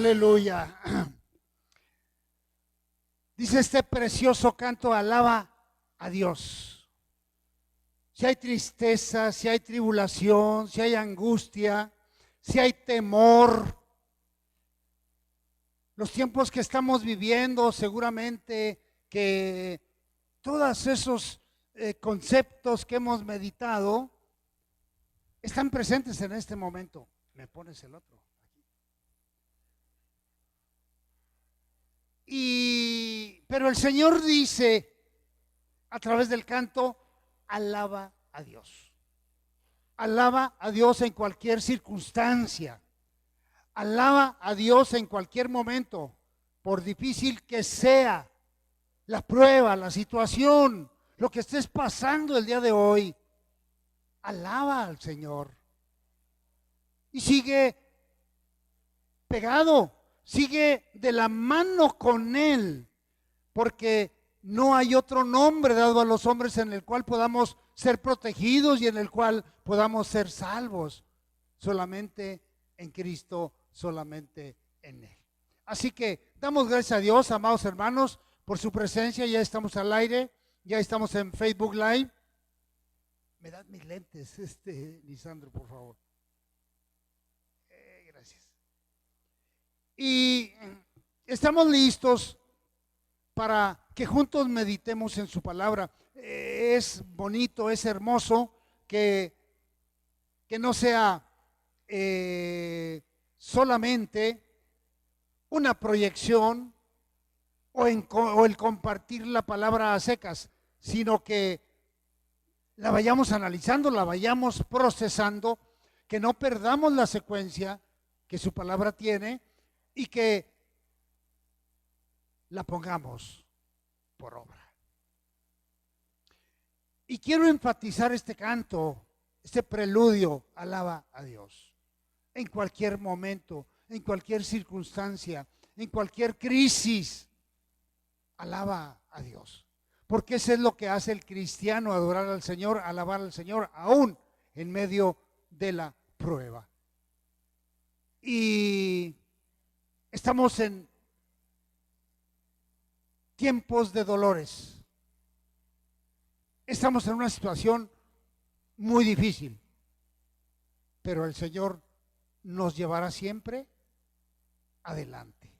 Aleluya. Dice este precioso canto, alaba a Dios. Si hay tristeza, si hay tribulación, si hay angustia, si hay temor, los tiempos que estamos viviendo, seguramente que todos esos conceptos que hemos meditado están presentes en este momento. Me pones el otro. Pero el Señor dice a través del canto, alaba a Dios. Alaba a Dios en cualquier circunstancia. Alaba a Dios en cualquier momento, por difícil que sea la prueba, la situación, lo que estés pasando el día de hoy. Alaba al Señor. Y sigue pegado, sigue de la mano con Él, porque no hay otro nombre dado a los hombres en el cual podamos ser protegidos y en el cual podamos ser salvos. Solamente en Cristo, solamente en Él. Así que damos gracias a Dios, amados hermanos, por su presencia. Ya estamos al aire, ya estamos en Facebook Live. ¿Me das mis lentes, Lisandro, por favor? Gracias. Y estamos listos para que juntos meditemos en su palabra. Es bonito, es hermoso que no sea solamente una proyección o el compartir la palabra a secas, sino que la vayamos analizando, la vayamos procesando, que no perdamos la secuencia que su palabra tiene y que la pongamos por obra. Y quiero enfatizar este canto, este preludio, alaba a Dios. En cualquier momento, en cualquier circunstancia, en cualquier crisis, alaba a Dios. Porque eso es lo que hace el cristiano, adorar al Señor, alabar al Señor, aún en medio de la prueba. Y estamos en tiempos de dolores. Estamos en una situación muy difícil, pero el Señor nos llevará siempre adelante.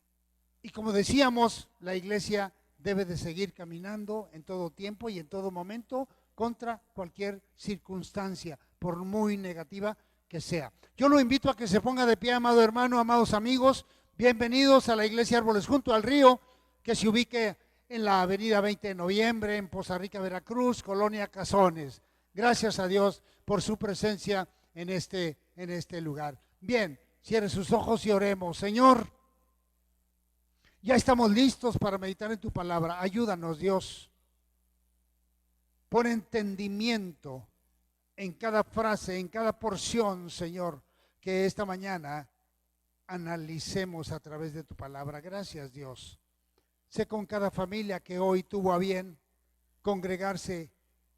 Y como decíamos, la iglesia debe de seguir caminando en todo tiempo y en todo momento contra cualquier circunstancia, por muy negativa que sea. Yo lo invito a que se ponga de pie, amado hermano, amados amigos. Bienvenidos a la iglesia Árboles junto al río, que se ubique en la avenida 20 de noviembre, en Poza Rica, Veracruz, Colonia Cazones. Gracias a Dios por su presencia en este lugar. Bien, cierre sus ojos y oremos. Señor, ya estamos listos para meditar en tu palabra. Ayúdanos, Dios. Pon entendimiento en cada frase, en cada porción, Señor, que esta mañana analicemos a través de tu palabra. Gracias, Dios. Sé con cada familia que hoy tuvo a bien congregarse,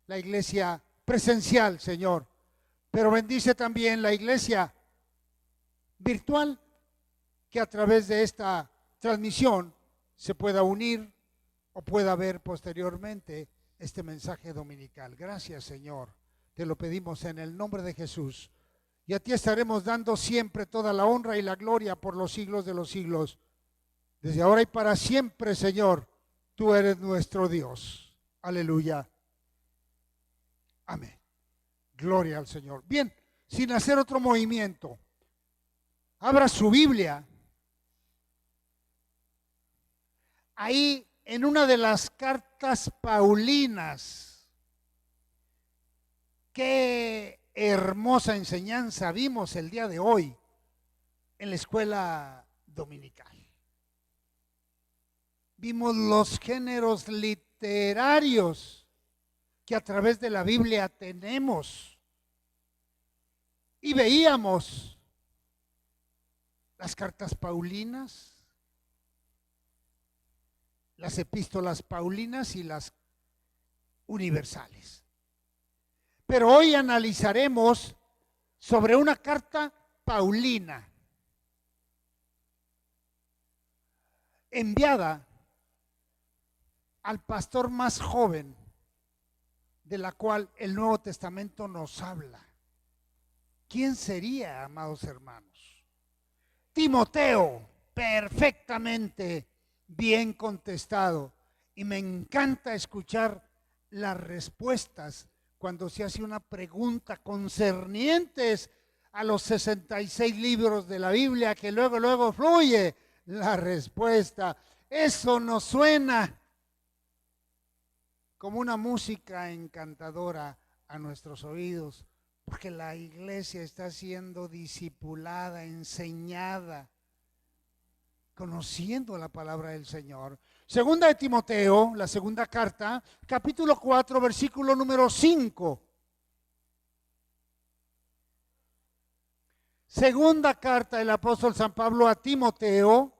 la iglesia presencial, Señor, pero bendice también la iglesia virtual, que a través de esta transmisión se pueda unir o pueda ver posteriormente este mensaje dominical. Gracias, Señor, te lo pedimos en el nombre de Jesús, y a ti estaremos dando siempre toda la honra y la gloria por los siglos de los siglos. Desde ahora y para siempre, Señor, tú eres nuestro Dios. Aleluya. Amén. Gloria al Señor. Bien, sin hacer otro movimiento, abra su Biblia. Ahí en una de las cartas paulinas. Qué hermosa enseñanza vimos el día de hoy en la escuela dominical. Vimos los géneros literarios que a través de la Biblia tenemos. Y veíamos las cartas paulinas, las epístolas paulinas y las universales. Pero hoy analizaremos sobre una carta paulina. enviada al pastor más joven de la cual el Nuevo Testamento nos habla. ¿Quién sería, amados hermanos? Timoteo, perfectamente bien contestado. Y me encanta escuchar las respuestas cuando se hace una pregunta concernientes a los 66 libros de la Biblia, que luego fluye la respuesta. Eso nos suena como una música encantadora a nuestros oídos, porque la iglesia está siendo discipulada, enseñada, conociendo la palabra del Señor. Segunda de Timoteo, la segunda carta, capítulo 4, versículo número 5. Segunda carta del apóstol San Pablo a Timoteo,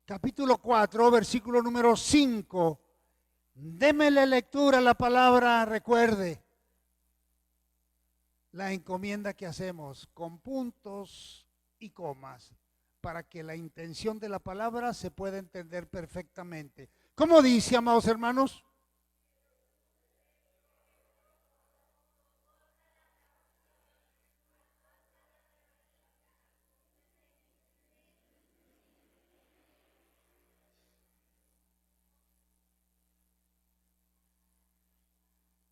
capítulo 4, versículo número 5. Démele lectura a la palabra, recuerde la encomienda que hacemos con puntos y comas para que la intención de la palabra se pueda entender perfectamente. ¿Cómo dice, amados hermanos?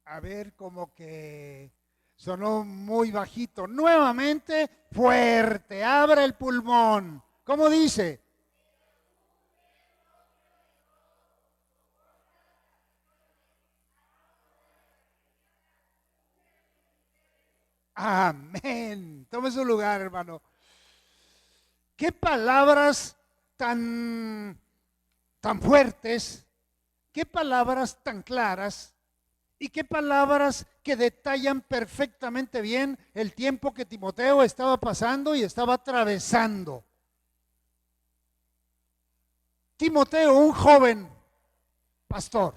A ver, como que sonó muy bajito. Nuevamente, fuerte, abre el pulmón. ¿Cómo dice? Amén. Tome su lugar, hermano. Qué palabras tan fuertes, qué palabras tan claras y qué palabras que detallan perfectamente bien el tiempo que Timoteo estaba pasando y estaba atravesando. Timoteo, un joven pastor.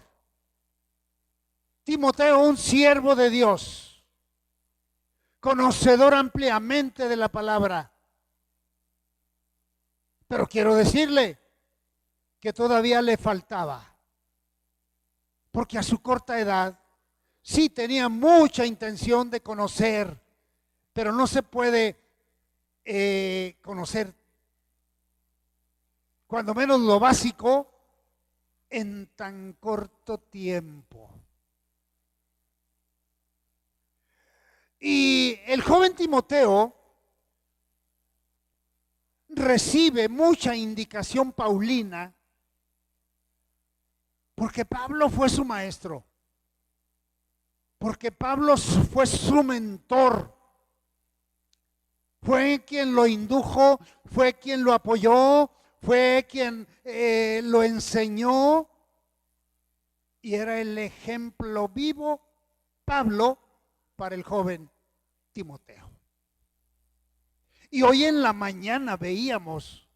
Timoteo, un siervo de Dios, conocedor ampliamente de la palabra. Pero quiero decirle que todavía le faltaba, porque a su corta edad sí tenía mucha intención de conocer, pero no se puede conocer cuando menos lo básico en tan corto tiempo. Y el joven Timoteo recibe mucha indicación paulina porque Pablo fue su maestro, porque Pablo fue su mentor, fue quien lo indujo, fue quien lo apoyó, fue quien lo enseñó y era el ejemplo vivo, Pablo, para el joven Timoteo. Y hoy en la mañana veíamos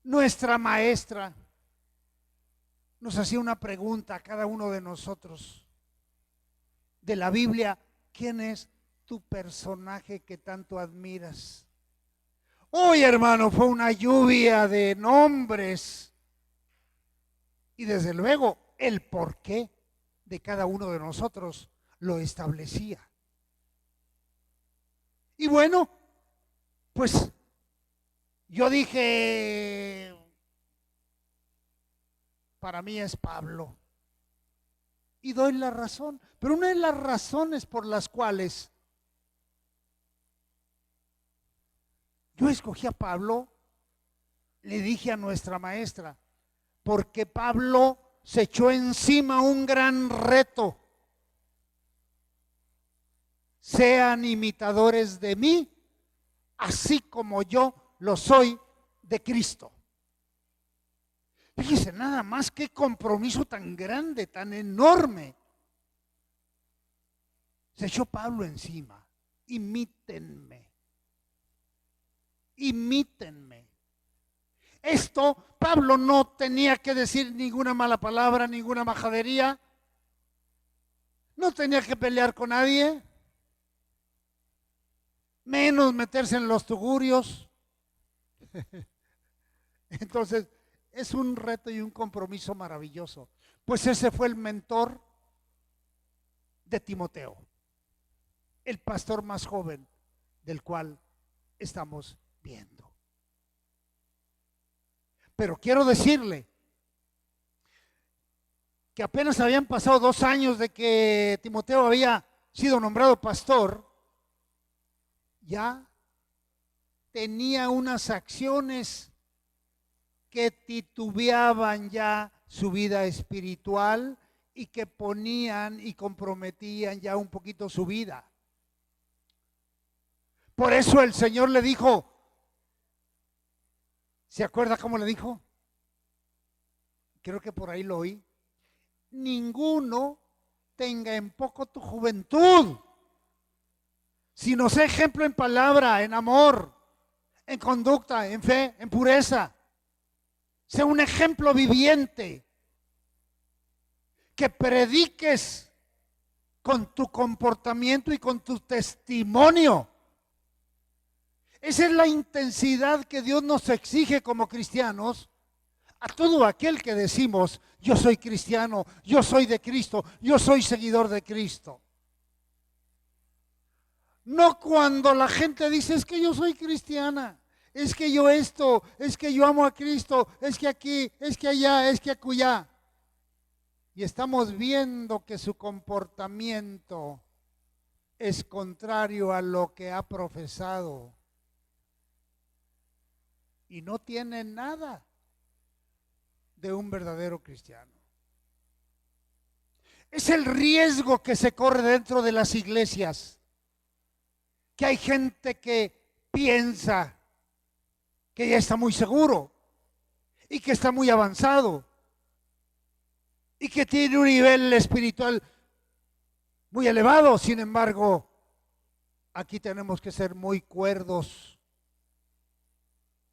nuestra maestra nos hacía una pregunta a cada uno de nosotros de la Biblia: ¿quién es tu personaje que tanto admiras? Hoy, hermano, fue una lluvia de nombres y desde luego el porqué de cada uno de nosotros lo establecía. Y bueno, pues yo dije, para mí es Pablo. Y doy la razón. Pero una de las razones por las cuales yo escogí a Pablo, le dije a nuestra maestra, porque Pablo se echó encima un gran reto. Sean imitadores de mí, así como yo lo soy de Cristo. Fíjese nada más qué compromiso tan grande, tan enorme. Se echó Pablo encima. Imítenme. Imítenme. Esto, Pablo no tenía que decir ninguna mala palabra, ninguna majadería. No tenía que pelear con nadie. Menos meterse en los tugurios. Entonces, es un reto y un compromiso maravilloso. Pues ese fue el mentor de Timoteo, el pastor más joven del cual estamos viendo. Pero quiero decirle que apenas habían pasado 2 años de que Timoteo había sido nombrado pastor, ya tenía unas acciones que titubeaban ya su vida espiritual y que ponían y comprometían ya un poquito su vida. Por eso el Señor le dijo, ¿se acuerda cómo le dijo? Creo que por ahí lo oí. Ninguno tenga en poco tu juventud, sino sé ejemplo en palabra, en amor, en conducta, en fe, en pureza. Sea un ejemplo viviente, que prediques con tu comportamiento y con tu testimonio. Esa es la intensidad que Dios nos exige como cristianos a todo aquel que decimos, yo soy cristiano, yo soy de Cristo, yo soy seguidor de Cristo. No cuando la gente dice, es que yo soy cristiana, es que yo esto, es que yo amo a Cristo, es que aquí, es que allá, es que acullá. Y estamos viendo que su comportamiento es contrario a lo que ha profesado. Y no tiene nada de un verdadero cristiano. Es el riesgo que se corre dentro de las iglesias, que hay gente que piensa que ya está muy seguro y que está muy avanzado y que tiene un nivel espiritual muy elevado. Sin embargo, aquí tenemos que ser muy cuerdos,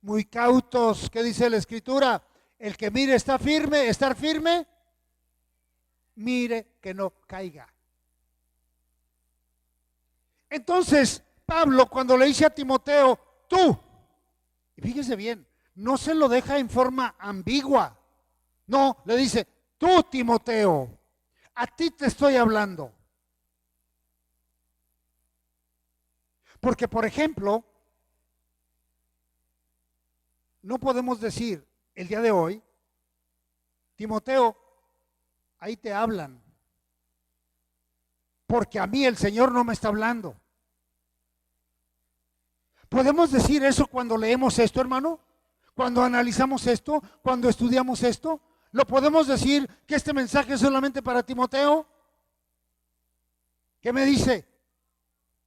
muy cautos. ¿Qué dice la Escritura? El que mire estar firme, mire que no caiga. Entonces, Pablo, cuando le dice a Timoteo, tú, y fíjese bien, no se lo deja en forma ambigua. No, le dice, tú, Timoteo, a ti te estoy hablando. Porque, por ejemplo, no podemos decir el día de hoy, Timoteo, ahí te hablan, porque a mí el Señor no me está hablando. ¿Podemos decir eso cuando leemos esto, hermano? Cuando analizamos esto, cuando estudiamos esto, ¿lo podemos decir que este mensaje es solamente para Timoteo? ¿Qué me dice?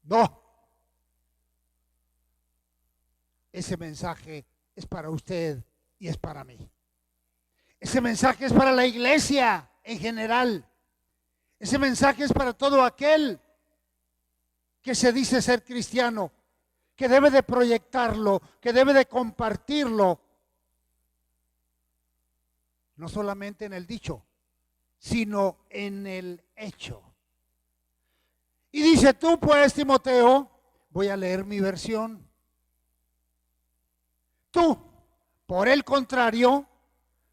No. Ese mensaje es para usted y es para mí. Ese mensaje es para la iglesia en general. Ese mensaje es para todo aquel que se dice ser cristiano, que debe de proyectarlo, que debe de compartirlo, no solamente en el dicho, sino en el hecho. Y dice, tú pues, Timoteo, voy a leer mi versión. Tú, por el contrario,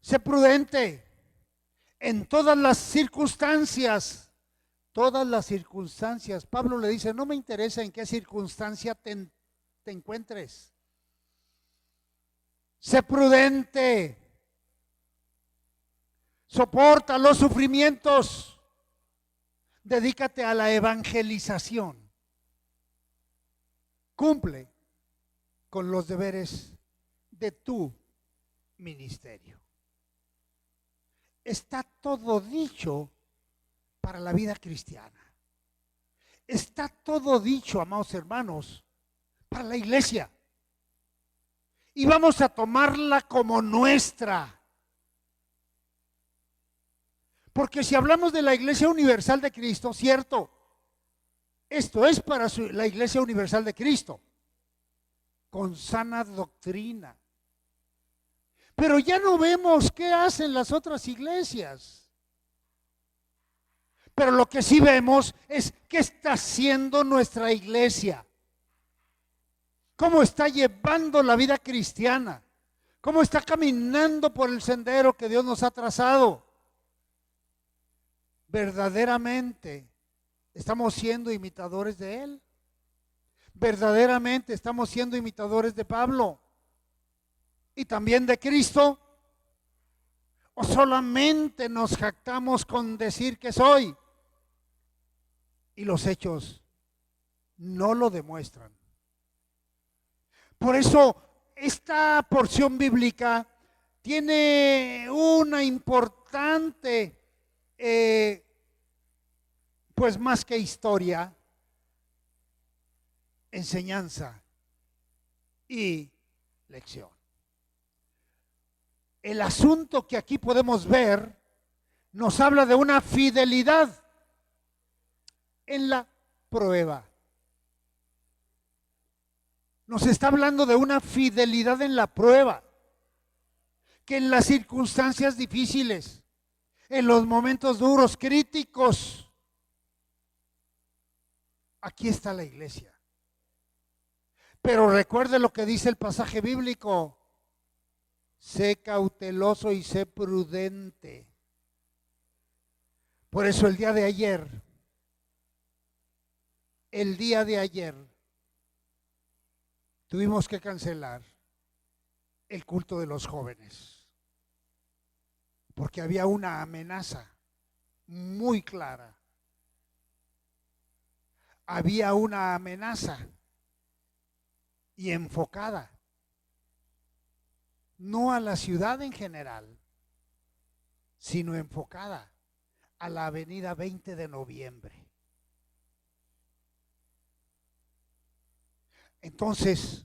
sé prudente en todas las circunstancias. Todas las circunstancias. Pablo le dice, no me interesa en qué circunstancia te encuentres. Sé prudente. Soporta los sufrimientos. Dedícate a la evangelización. Cumple con los deberes de tu ministerio. Está todo dicho para la vida cristiana. Está todo dicho, amados hermanos, para la iglesia. Y vamos a tomarla como nuestra. Porque si hablamos de la Iglesia Universal de Cristo, cierto, esto es para la Iglesia Universal de Cristo, con sana doctrina. Pero ya no vemos qué hacen las otras iglesias. Pero lo que sí vemos es qué está haciendo nuestra iglesia. Cómo está llevando la vida cristiana. ¿Cómo está caminando por el sendero que Dios nos ha trazado? ¿Verdaderamente estamos siendo imitadores de Él? ¿Verdaderamente estamos siendo imitadores de Pablo y también de Cristo? ¿O solamente nos jactamos con decir que soy y los hechos no lo demuestran? Por eso esta porción bíblica tiene una importante, pues más que historia, enseñanza y lección. El asunto que aquí podemos ver nos habla de una fidelidad en la prueba. Nos está hablando de una fidelidad en la prueba, que en las circunstancias difíciles, en los momentos duros, críticos, aquí está la iglesia. Pero recuerde lo que dice el pasaje bíblico: sé cauteloso y sé prudente. Por eso el día de ayer, tuvimos que cancelar el culto de los jóvenes, porque había una amenaza muy clara. Había una amenaza y enfocada, no a la ciudad en general, sino enfocada a la avenida 20 de noviembre. Entonces,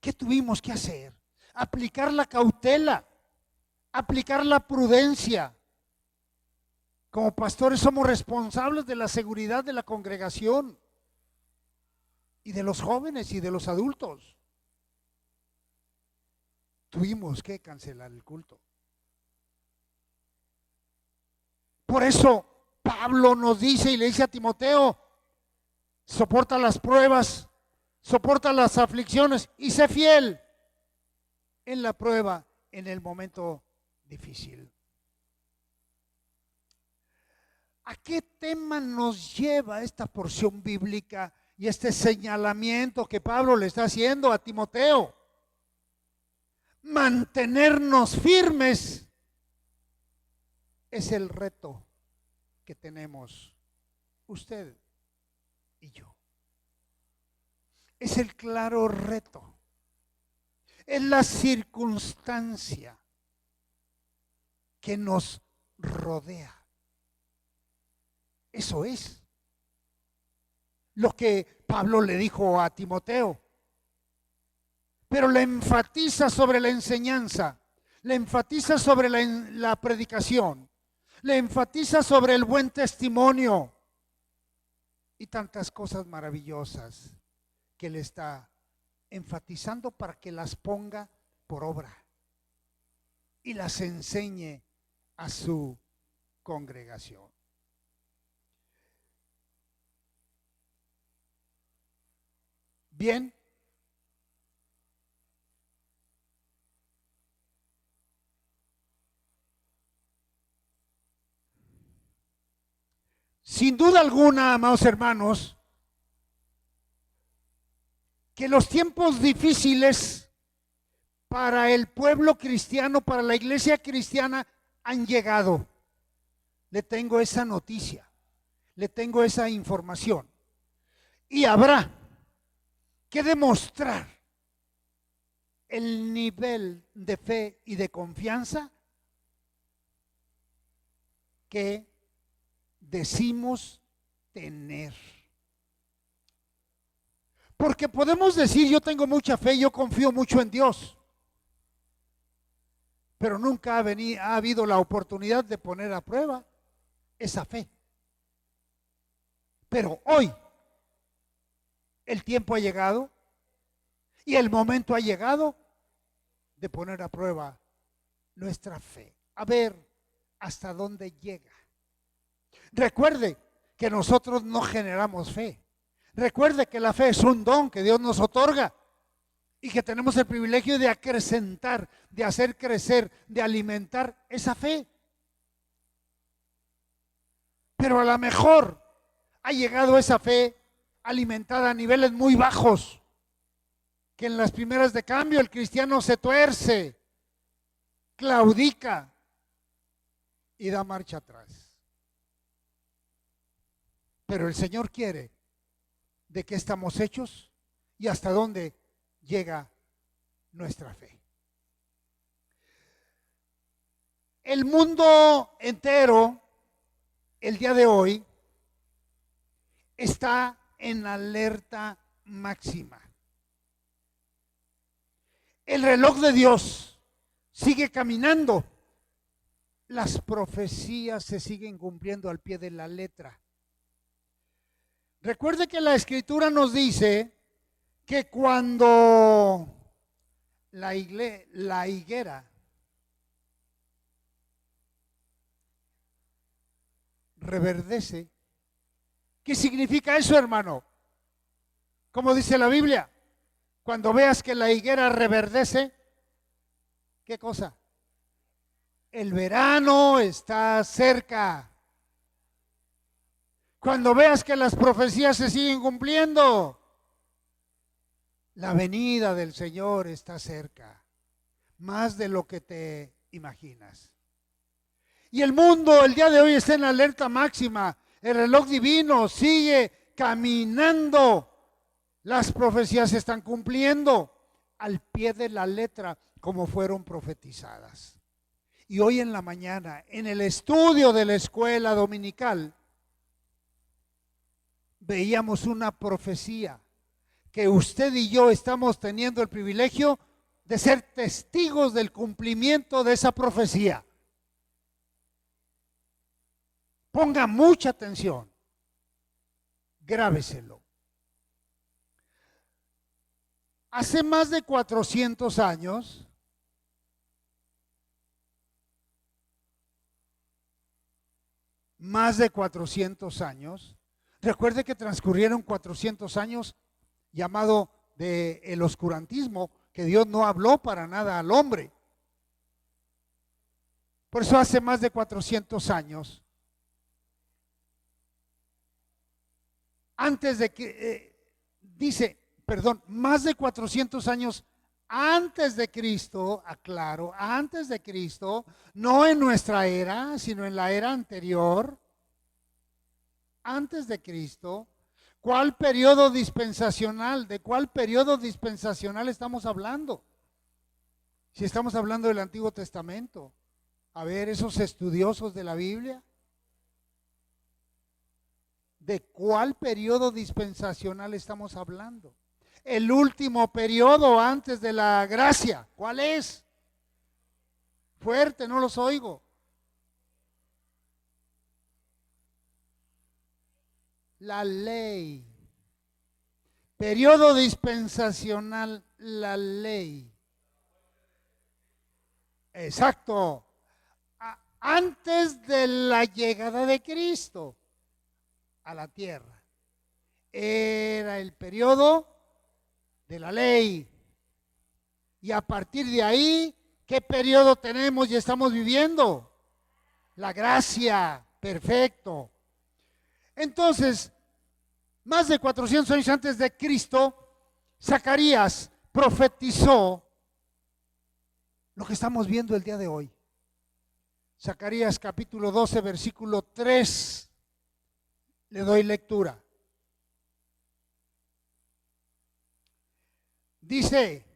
¿qué tuvimos que hacer? Aplicar la cautela, aplicar la prudencia. Como pastores somos responsables de la seguridad de la congregación y de los jóvenes y de los adultos. Tuvimos que cancelar el culto. Por eso Pablo nos dice y le dice a Timoteo: soporta las pruebas, soporta las aflicciones y sé fiel en la prueba, en el momento difícil. ¿A qué tema nos lleva esta porción bíblica y este señalamiento que Pablo le está haciendo a Timoteo? Mantenernos firmes es el reto que tenemos usted y yo. Es el claro reto. Es la circunstancia que nos rodea. Eso es lo que Pablo le dijo a Timoteo. Pero le enfatiza sobre la enseñanza, le enfatiza sobre la predicación, le enfatiza sobre el buen testimonio y tantas cosas maravillosas que le está enfatizando para que las ponga por obra y las enseñe a su congregación. Bien. Sin duda alguna, amados hermanos, que los tiempos difíciles para el pueblo cristiano, para la iglesia cristiana, han llegado. Le tengo esa noticia, le tengo esa información. Y habrá que demostrar el nivel de fe y de confianza que decimos tener. Porque podemos decir: yo tengo mucha fe, yo confío mucho en Dios, pero nunca ha habido la oportunidad de poner a prueba esa fe. Pero hoy el tiempo ha llegado y el momento ha llegado de poner a prueba nuestra fe, a ver hasta dónde llega. Recuerde que nosotros no generamos fe. Recuerde que la fe es un don que Dios nos otorga. y que tenemos el privilegio de acrecentar, de hacer crecer, de alimentar esa fe. Pero a lo mejor ha llegado esa fe alimentada a niveles muy bajos, que en las primeras de cambio el cristiano se tuerce, claudica y da marcha atrás. Pero el Señor quiere de qué estamos hechos y hasta dónde llega nuestra fe. El mundo entero, el día de hoy, está en alerta máxima. El reloj de Dios sigue caminando. Las profecías se siguen cumpliendo al pie de la letra. Recuerde que la Escritura nos dice que cuando la higuera reverdece, ¿qué significa eso, hermano? Como dice la Biblia, cuando veas que la higuera reverdece, ¿qué cosa? El verano está cerca. Cuando veas que las profecías se siguen cumpliendo, la venida del Señor está cerca, más de lo que te imaginas. Y el mundo el día de hoy está en alerta máxima. El reloj divino sigue caminando. Las profecías se están cumpliendo al pie de la letra como fueron profetizadas. Y hoy en la mañana, en el estudio de la escuela dominical, veíamos una profecía que usted y yo estamos teniendo el privilegio de ser testigos del cumplimiento de esa profecía. Ponga mucha atención, grábeselo. Hace más de 400 años, recuerde que transcurrieron 400 años llamado de el oscurantismo, que Dios no habló para nada al hombre. Por eso hace más de 400 años, antes de que, más de 400 años antes de Cristo, aclaro, antes de Cristo, no en nuestra era, sino en la era anterior, antes de Cristo. ¿Cuál periodo dispensacional? ¿De cuál periodo dispensacional estamos hablando? Si estamos hablando del Antiguo Testamento. A ver, esos estudiosos de la Biblia. ¿De cuál periodo dispensacional estamos hablando? El último periodo antes de la gracia. ¿Cuál es? Fuerte, no los oigo. La ley. Periodo dispensacional, la ley. Exacto. Antes de la llegada de Cristo a la tierra. Era el periodo de la ley. Y a partir de ahí, ¿qué periodo tenemos y estamos viviendo? La gracia. Perfecto. Entonces, más de 400 años antes de Cristo, Zacarías profetizó lo que estamos viendo el día de hoy. Zacarías capítulo 12, versículo 3. Le doy lectura. Dice,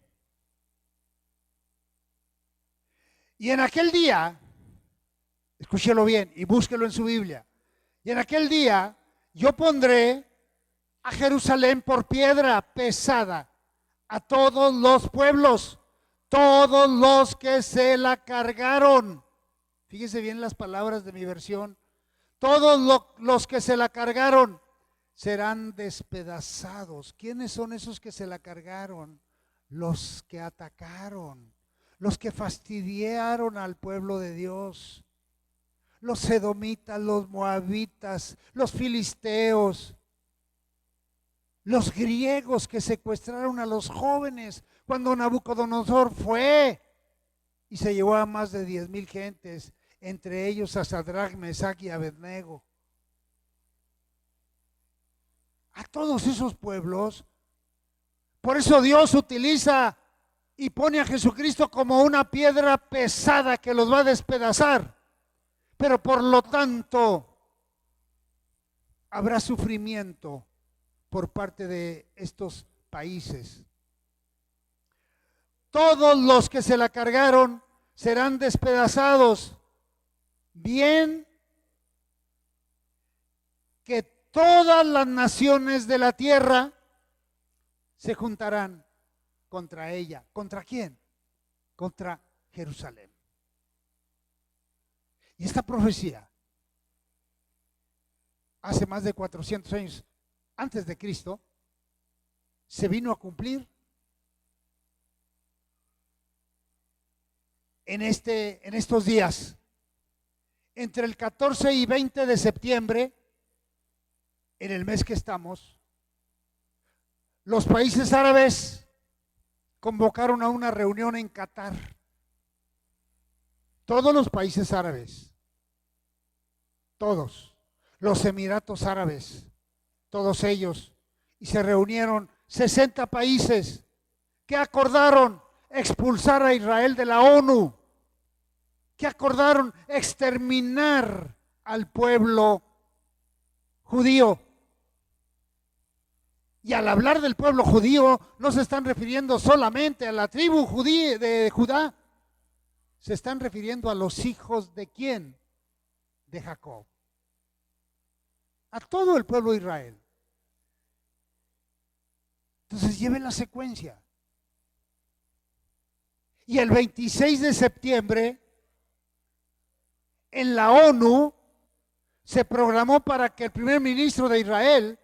y en aquel día, escúchelo bien y búsquelo en su Biblia, y en aquel día yo pondré a Jerusalén por piedra pesada a todos los pueblos, todos los que se la cargaron. Fíjese bien las palabras de mi versión. Todos los que se la cargaron serán despedazados. ¿Quiénes son esos que se la cargaron? Los que atacaron, los que fastidiaron al pueblo de Dios. Los edomitas, los moabitas, los filisteos. Los griegos que secuestraron a los jóvenes cuando Nabucodonosor fue y se llevó a más de 10,000 gentes, entre ellos a Sadrach, Mesach y Abednego. A todos esos pueblos. Por eso Dios utiliza y pone a Jesucristo como una piedra pesada que los va a despedazar. Pero por lo tanto, habrá sufrimiento por parte de estos países. Todos los que se la cargaron serán despedazados. Bien que todas las naciones de la tierra se juntarán contra ella. ¿Contra quién? Contra Jerusalén. Y esta profecía, hace más de 400 años antes de Cristo, se vino a cumplir en estos días. Entre el 14 y 20 de septiembre, en el mes que estamos, los países árabes convocaron a una reunión en Qatar. Todos los países árabes, todos, los Emiratos Árabes, todos ellos, y se reunieron 60 países que acordaron expulsar a Israel de la ONU, que acordaron exterminar al pueblo judío. Y al hablar del pueblo judío, no se están refiriendo solamente a la tribu judía de Judá, se están refiriendo a los hijos de ¿quién? De Jacob. A todo el pueblo de Israel. Entonces lleven la secuencia. Y el 26 de septiembre, en la ONU, se programó para que el primer ministro de Israel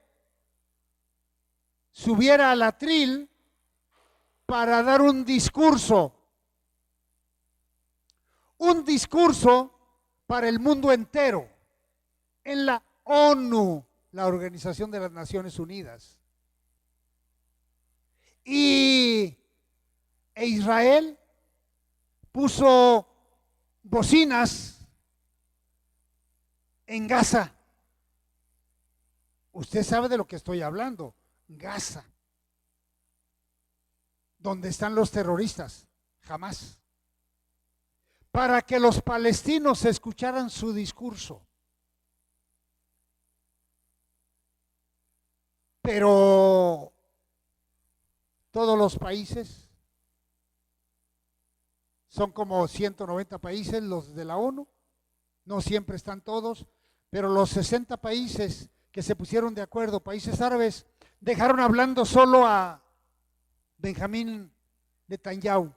subiera al atril para dar un discurso para el mundo entero, en la ONU, la Organización de las Naciones Unidas. E Israel puso bocinas en Gaza. Usted sabe de lo que estoy hablando. Gaza, donde están los terroristas, Hamás, para que los palestinos escucharan su discurso. Pero todos los países, son como 190 países los de la ONU, no siempre están todos, pero los 60 países que se pusieron de acuerdo, países árabes, dejaron hablando solo a Benjamín Netanyahu.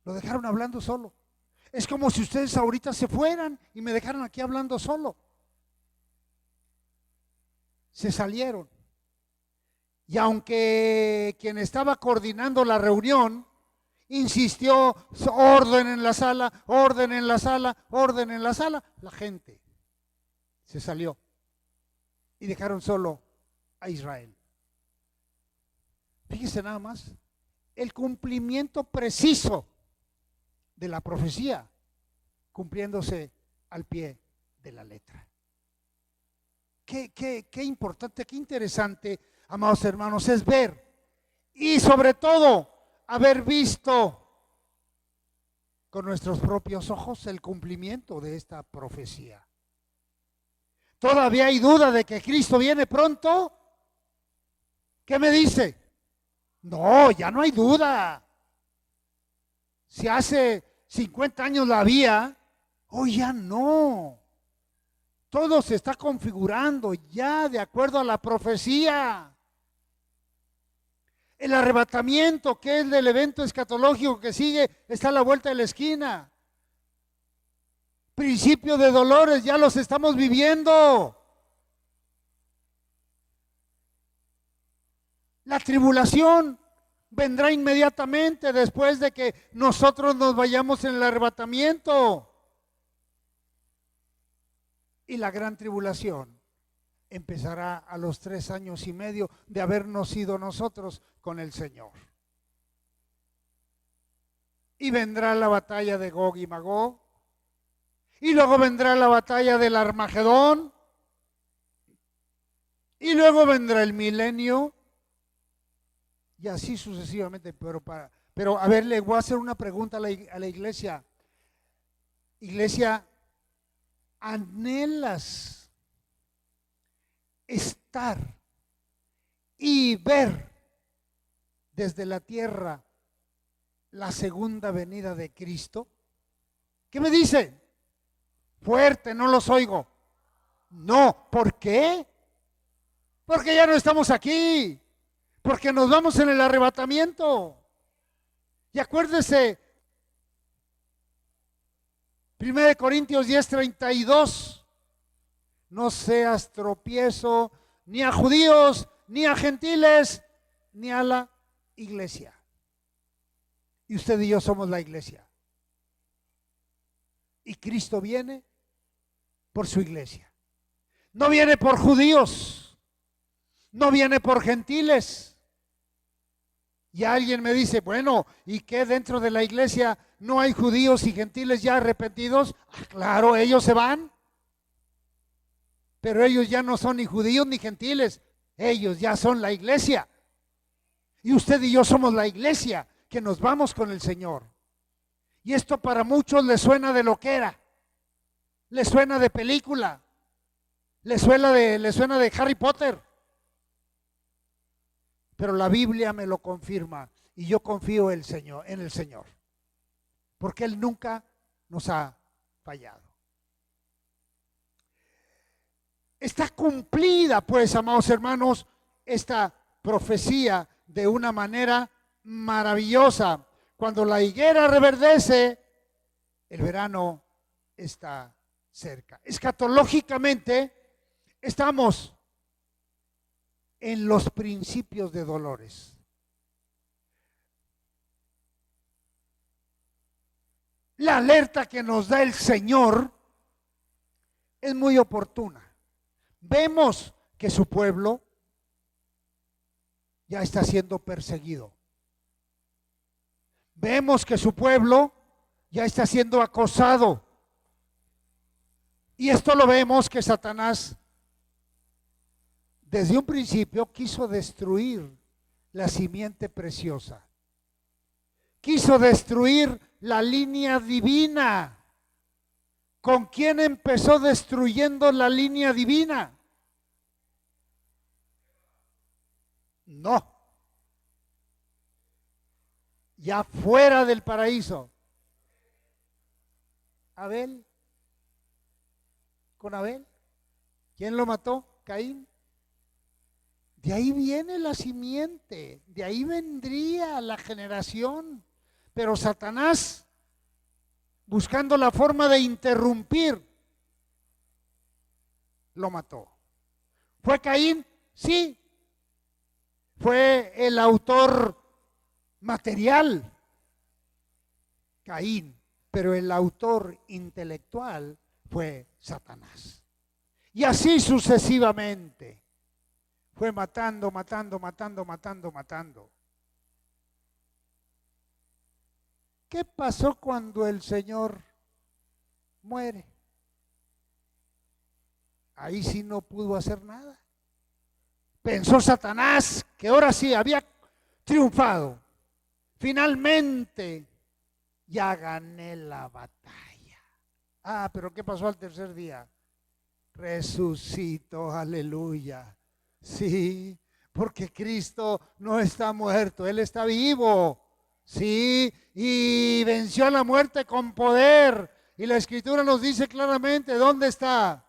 Lo dejaron hablando solo. Es como si ustedes ahorita se fueran y me dejaran aquí hablando solo. Se salieron. Y aunque quien estaba coordinando la reunión insistió, orden en la sala, orden en la sala, orden en la sala, la gente se salió y dejaron solo a Israel. Fíjese nada más, el cumplimiento preciso de la profecía, cumpliéndose al pie de la letra. Qué importante, qué interesante, amados hermanos, es ver y sobre todo haber visto con nuestros propios ojos el cumplimiento de esta profecía. ¿Todavía hay duda de que Cristo viene pronto? ¿Qué me dice? No, ya no hay duda. Si hace 50 años la había, hoy ya no. Todo se está configurando ya de acuerdo a la profecía. El arrebatamiento, que es el evento escatológico que sigue, está a la vuelta de la esquina. Principio de dolores, ya los estamos viviendo. La tribulación vendrá inmediatamente después de que nosotros nos vayamos en el arrebatamiento. Y la gran tribulación empezará a los 3 años y medio de habernos ido nosotros con el Señor. Y vendrá la batalla de Gog y Magog. Y luego vendrá la batalla del Armagedón. Y luego vendrá el milenio. Y así sucesivamente. Pero a ver, le voy a hacer una pregunta a la iglesia. Iglesia, ¿anhelas estar y ver desde la tierra la segunda venida de Cristo? ¿Qué me dicen? Fuerte, no los oigo. No, ¿por qué? Porque ya no estamos aquí, porque nos vamos en el arrebatamiento. Y acuérdese, 1 Corintios 10:32, no seas tropiezo ni a judíos, ni a gentiles, ni a la iglesia. Y usted y yo somos la iglesia. Y Cristo viene por su iglesia. No viene por judíos, no viene por gentiles. Y alguien me dice, bueno, ¿y qué dentro de la iglesia no hay judíos y gentiles ya arrepentidos? Ah, claro, ellos se van. Pero ellos ya no son ni judíos ni gentiles, ellos ya son la iglesia. Y usted y yo somos la iglesia que nos vamos con el Señor. Y esto para muchos les suena de loquera, les suena de película, les suena de Harry Potter. Pero la Biblia me lo confirma y yo confío en el Señor, porque Él nunca nos ha fallado. Está cumplida, pues, amados hermanos, esta profecía de una manera maravillosa. Cuando la higuera reverdece, el verano está cerca. Escatológicamente, estamos en los principios de dolores. La alerta que nos da el Señor es muy oportuna. Vemos que su pueblo ya está siendo perseguido. Vemos que su pueblo ya está siendo acosado. Y esto lo vemos que Satanás desde un principio quiso destruir la simiente preciosa. Quiso destruir la línea divina. ¿Con quién empezó destruyendo la línea divina? No. Ya fuera del paraíso. Abel. ¿Con Abel? ¿Quién lo mató? Caín. De ahí viene la simiente, de ahí vendría la generación. Pero Satanás, buscando la forma de interrumpir, lo mató. ¿Fue Caín? Sí. Fue el autor material, Caín, pero el autor intelectual fue Satanás. Y así sucesivamente. Fue matando. ¿Qué pasó cuando el Señor muere? Ahí sí no pudo hacer nada. Pensó Satanás que ahora sí había triunfado. Finalmente ya gané la batalla. Ah, pero ¿qué pasó al tercer día? Resucitó, aleluya. Sí, porque Cristo no está muerto, Él está vivo. Sí, y venció a la muerte con poder. Y la Escritura nos dice claramente, ¿dónde está?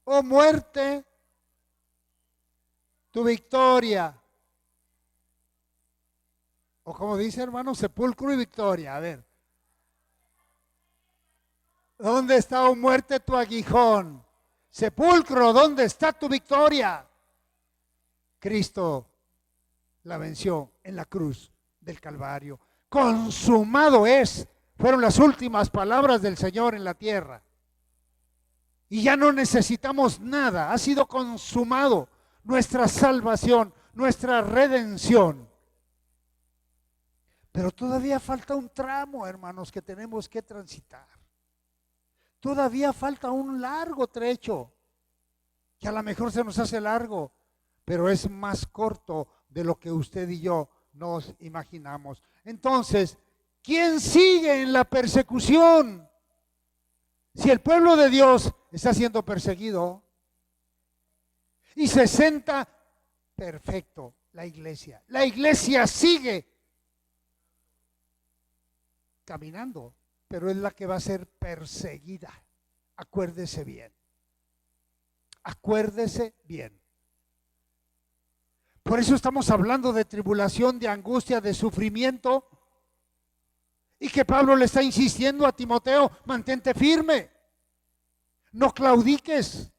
Oh muerte, tu victoria. O como dice hermano, sepulcro y victoria. A ver. ¿Dónde está, oh muerte, tu aguijón? Sepulcro, ¿dónde está tu victoria? Cristo la venció en la cruz del Calvario. Consumado es, fueron las últimas palabras del Señor en la tierra. y ya no necesitamos nada. Ha sido consumado nuestra salvación, nuestra redención. Pero todavía falta un tramo, hermanos, que tenemos que transitar. Todavía falta un largo trecho, que a lo mejor se nos hace largo, pero es más corto de lo que usted y yo nos imaginamos. Entonces, ¿quién sigue en la persecución? Si el pueblo de Dios está siendo perseguido y se senta, perfecto, la iglesia. La iglesia sigue caminando, pero es la que va a ser perseguida. Acuérdese bien. Acuérdese bien. Por eso estamos hablando de tribulación, de angustia, de sufrimiento. Y que Pablo le está insistiendo a Timoteo, mantente firme. No claudiques.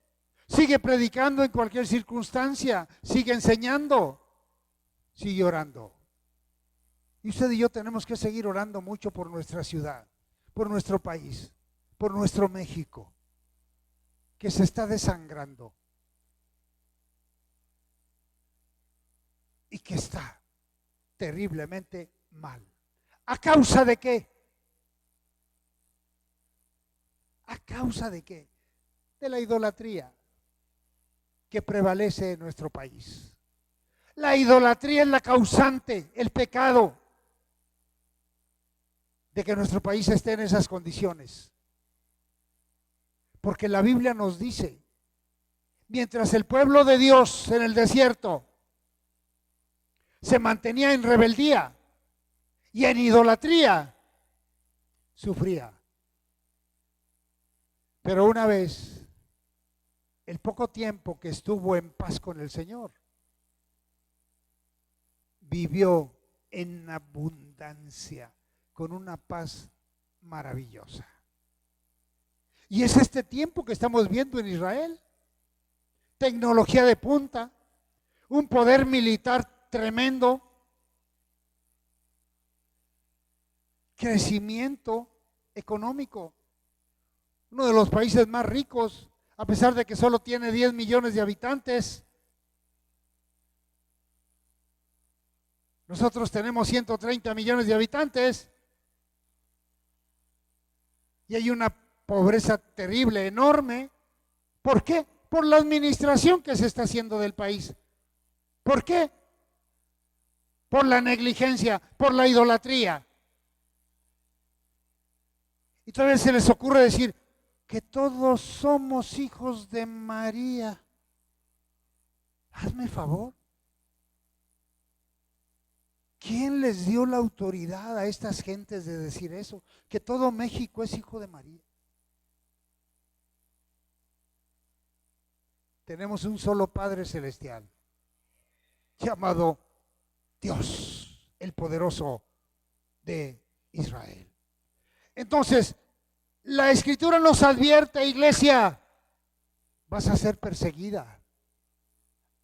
Sigue predicando en cualquier circunstancia. Sigue enseñando. Sigue orando. Y usted y yo tenemos que seguir orando mucho por nuestra ciudad, por nuestro país, por nuestro México, que se está desangrando y que está terriblemente mal. ¿A causa de qué? ¿A causa de qué? De la idolatría que prevalece en nuestro país. La idolatría es la causante, el pecado de que nuestro país esté en esas condiciones. Porque la Biblia nos dice, mientras el pueblo de Dios en el desierto se mantenía en rebeldía y en idolatría, sufría. Pero una vez, el poco tiempo que estuvo en paz con el Señor, vivió en abundancia, con una paz maravillosa. Y es este tiempo que estamos viendo en Israel. Tecnología de punta, un poder militar tremendo, crecimiento económico. Uno de los países más ricos, a pesar de que solo tiene 10 millones de habitantes. Nosotros tenemos 130 millones de habitantes. Y hay una pobreza terrible, enorme. ¿Por qué? Por la administración que se está haciendo del país. ¿Por qué? Por la negligencia, por la idolatría. Y todavía se les ocurre decir que todos somos hijos de María. Hazme favor. ¿Quién les dio la autoridad a estas gentes de decir eso? Que todo México es hijo de María. Tenemos un solo Padre Celestial, llamado Dios, el poderoso de Israel. Entonces, la Escritura nos advierte, iglesia, vas a ser perseguida.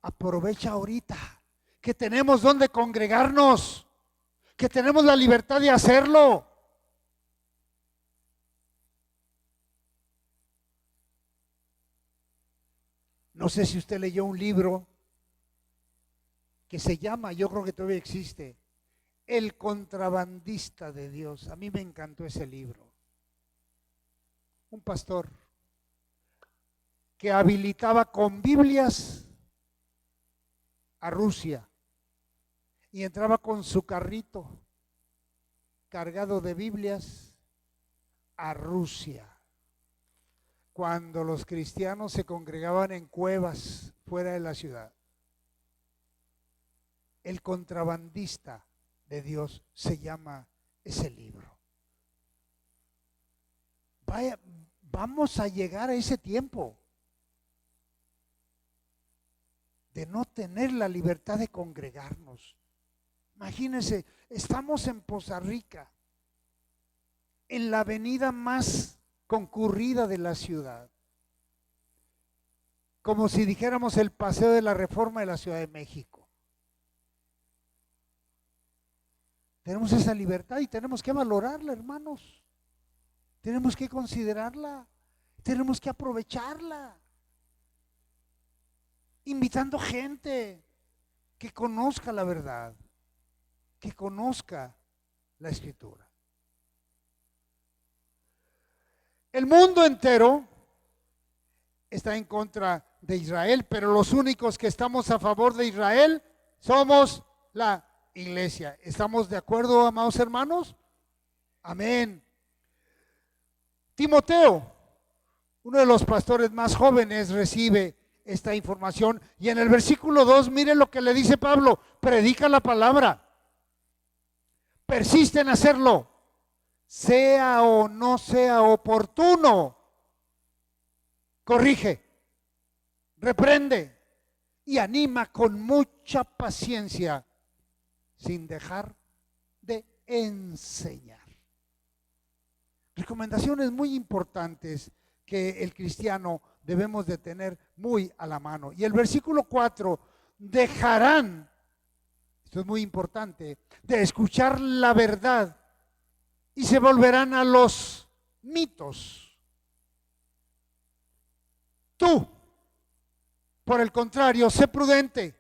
Aprovecha ahorita que tenemos donde congregarnos, que tenemos la libertad de hacerlo. No sé si usted leyó un libro que se llama, yo creo que todavía existe, El contrabandista de Dios. A mí me encantó ese libro. Un pastor que habilitaba con Biblias a Rusia y entraba con su carrito cargado de Biblias a Rusia. Cuando los cristianos se congregaban en cuevas fuera de la ciudad. El contrabandista de Dios se llama ese libro. Vaya, vamos a llegar a ese tiempo de no tener la libertad de congregarnos. Imagínense, estamos en Poza Rica, en la avenida más concurrida de la ciudad, como si dijéramos el Paseo de la Reforma de la Ciudad de México. Tenemos esa libertad y tenemos que valorarla, hermanos. Tenemos que considerarla. Tenemos que aprovecharla, invitando gente que conozca la verdad, que conozca la Escritura. El mundo entero está en contra de Israel, pero los únicos que estamos a favor de Israel somos la iglesia. ¿Estamos de acuerdo, amados hermanos? Amén. Timoteo, uno de los pastores más jóvenes, recibe esta información y en el versículo 2, mire lo que le dice Pablo: predica la palabra, persiste en hacerlo, sea o no sea oportuno, corrige, reprende y anima con mucha paciencia, sin dejar de enseñar. Recomendaciones muy importantes que el cristiano debemos de tener muy a la mano. Y el versículo 4, dejarán, esto es muy importante, de escuchar la verdad y se volverán a los mitos. Tú, por el contrario, sé prudente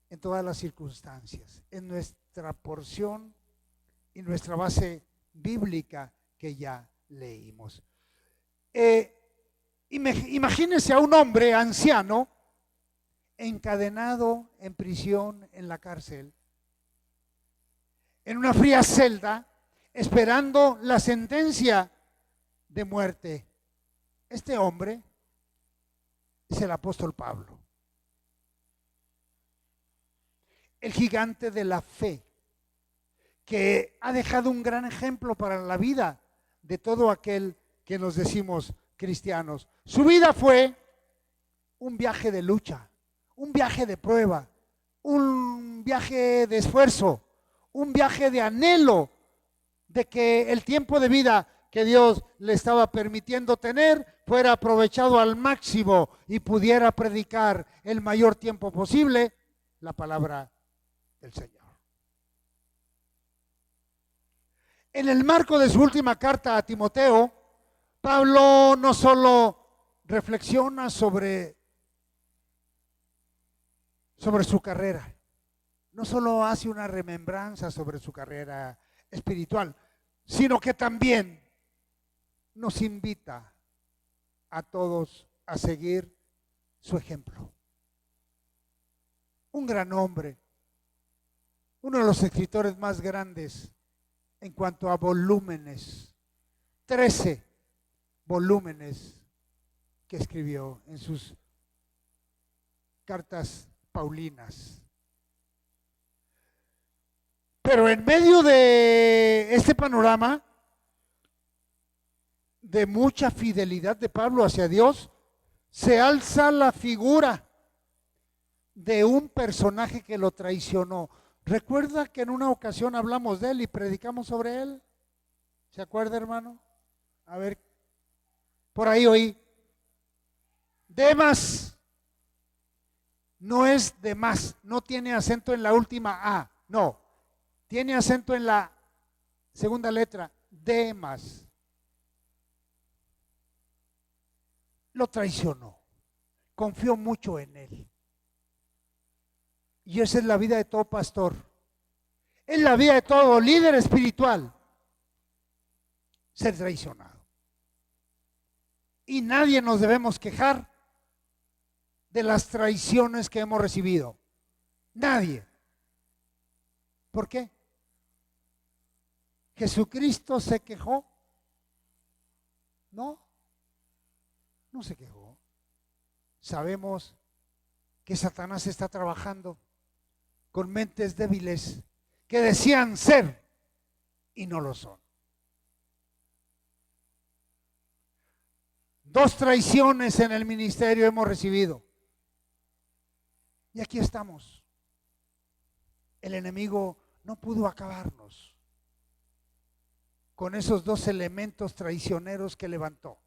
en todas las circunstancias. En nuestra porción y nuestra base bíblica que ya leímos. Imagínense a un hombre anciano encadenado en prisión, en la cárcel, en una fría celda, esperando la sentencia de muerte. Este hombre es el apóstol Pablo, el gigante de la fe, que ha dejado un gran ejemplo para la vida de todo aquel que nos decimos cristianos. Su vida fue un viaje de lucha, un viaje de prueba, un viaje de esfuerzo, un viaje de anhelo de que el tiempo de vida que Dios le estaba permitiendo tener fuera aprovechado al máximo y pudiera predicar el mayor tiempo posible la palabra del Señor. En el marco de su última carta a Timoteo, Pablo no solo reflexiona sobre su carrera, no solo hace una remembranza sobre su carrera espiritual, sino que también nos invita a todos a seguir su ejemplo. Un gran hombre, uno de los escritores más grandes en cuanto a volúmenes, 13 volúmenes que escribió en sus cartas paulinas. Pero en medio de este panorama de mucha fidelidad de Pablo hacia Dios, se alza la figura de un personaje que lo traicionó. ¿Recuerda que en una ocasión hablamos de él y predicamos sobre él? ¿Se acuerda, hermano? A ver, por ahí oí. Demas no es de más, no tiene acento en la última A, no, tiene acento en la segunda letra, Demas. Lo traicionó, confió mucho en él. Y esa es la vida de todo pastor, es la vida de todo líder espiritual, ser traicionado. Y nadie nos debemos quejar de las traiciones que hemos recibido. Nadie. ¿Por qué? ¿Jesucristo se quejó? No, no se quejó. Sabemos que Satanás está trabajando con mentes débiles que decían ser y no lo son. 2 traiciones en el ministerio hemos recibido. Y aquí estamos. El enemigo no pudo acabarnos con esos 2 elementos traicioneros que levantó.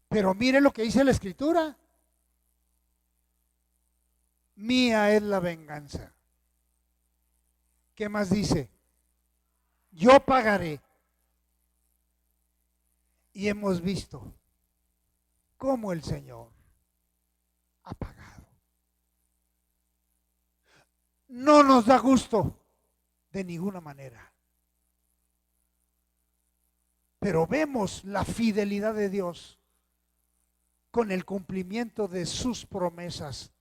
Pero mire lo que dice la Escritura. Mía es la venganza. ¿Qué más dice? Yo pagaré. Y hemos visto cómo el Señor ha pagado. No nos da gusto de ninguna manera. Pero vemos la fidelidad de Dios con el cumplimiento de sus promesas.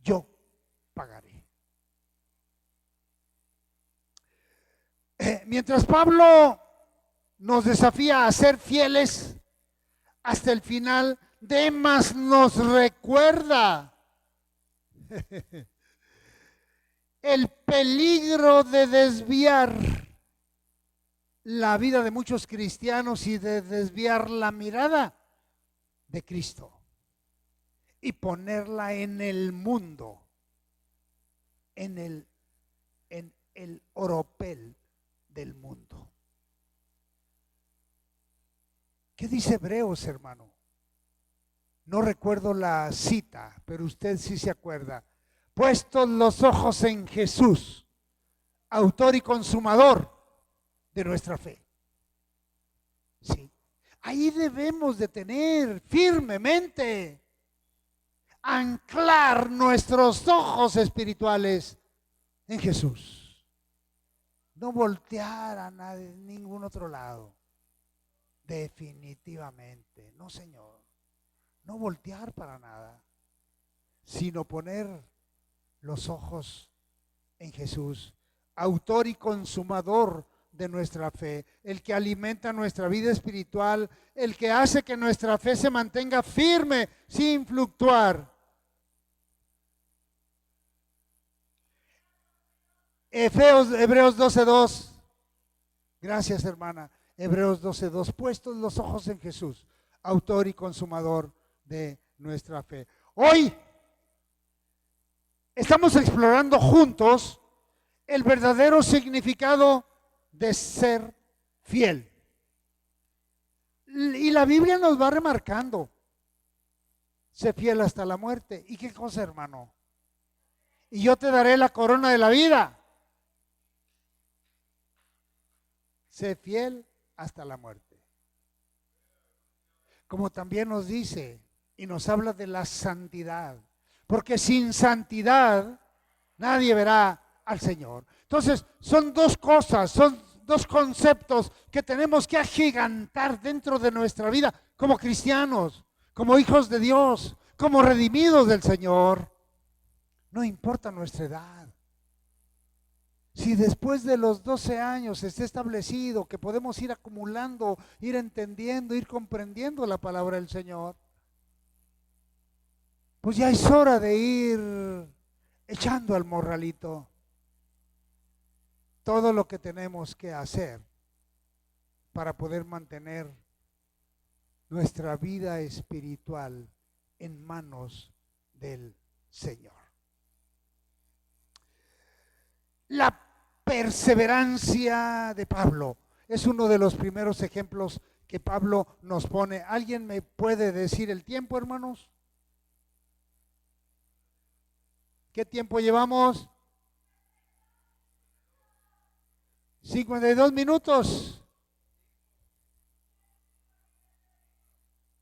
Yo pagaré. Mientras Pablo nos desafía a ser fieles hasta el final, Demas nos recuerda el peligro de desviar la vida de muchos cristianos y de desviar la mirada de Cristo y ponerla en el mundo, en el oropel del mundo. ¿Qué dice Hebreos, hermano? No recuerdo la cita, pero usted sí se acuerda. Puestos los ojos en Jesús, autor y consumador de nuestra fe. Sí. Ahí debemos de tener firmemente, anclar nuestros ojos espirituales en Jesús. No voltear a nadie, ningún otro lado. Definitivamente, no, Señor. No voltear para nada, sino poner los ojos en Jesús, autor y consumador de nuestra fe, el que alimenta nuestra vida espiritual, el que hace que nuestra fe se mantenga firme sin fluctuar. Hebreos 12:2. Gracias, hermana. Hebreos 12:2. Puestos los ojos en Jesús, autor y consumador de nuestra fe. Hoy estamos explorando juntos el verdadero significado de ser fiel. Y la Biblia nos va remarcando: sé fiel hasta la muerte. ¿Y qué cosa, hermano? Y yo te daré la corona de la vida. Sé fiel hasta la muerte. Como también nos dice y nos habla de la santidad, porque sin santidad nadie verá al Señor. Entonces, son dos cosas, son dos conceptos que tenemos que agigantar dentro de nuestra vida como cristianos, como hijos de Dios, como redimidos del Señor. No importa nuestra edad. Si después de los 12 años está establecido que podemos ir acumulando, ir entendiendo, ir comprendiendo la palabra del Señor, pues ya es hora de ir echando al morralito todo lo que tenemos que hacer para poder mantener nuestra vida espiritual en manos del Señor. La perseverancia de Pablo es uno de los primeros ejemplos que Pablo nos pone. ¿Alguien me puede decir el tiempo, hermanos? ¿Qué tiempo llevamos? 52 minutos.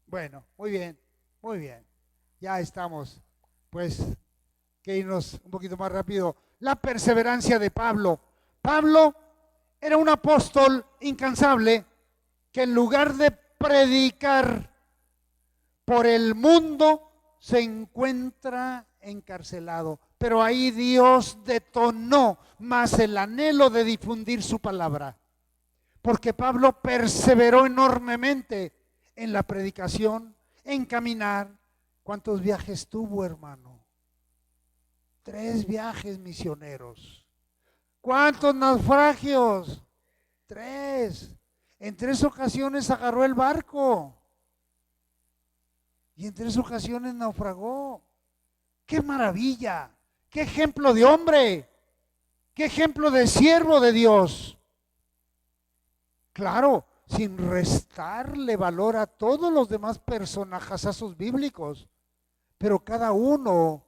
Bueno, muy bien, muy bien. Ya estamos, pues, que irnos un poquito más rápido. La perseverancia de Pablo. Pablo era un apóstol incansable que en lugar de predicar por el mundo se encuentra encarcelado. Pero ahí Dios detonó más el anhelo de difundir su palabra. Porque Pablo perseveró enormemente en la predicación, en caminar. ¿Cuántos viajes tuvo, hermano? 3 viajes misioneros. ¿Cuántos naufragios? 3. En 3 ocasiones agarró el barco. Y en 3 ocasiones naufragó. ¡Qué maravilla! ¡Qué ejemplo de hombre! ¡Qué ejemplo de siervo de Dios! Claro, sin restarle valor a todos los demás personajazos bíblicos. Pero cada uno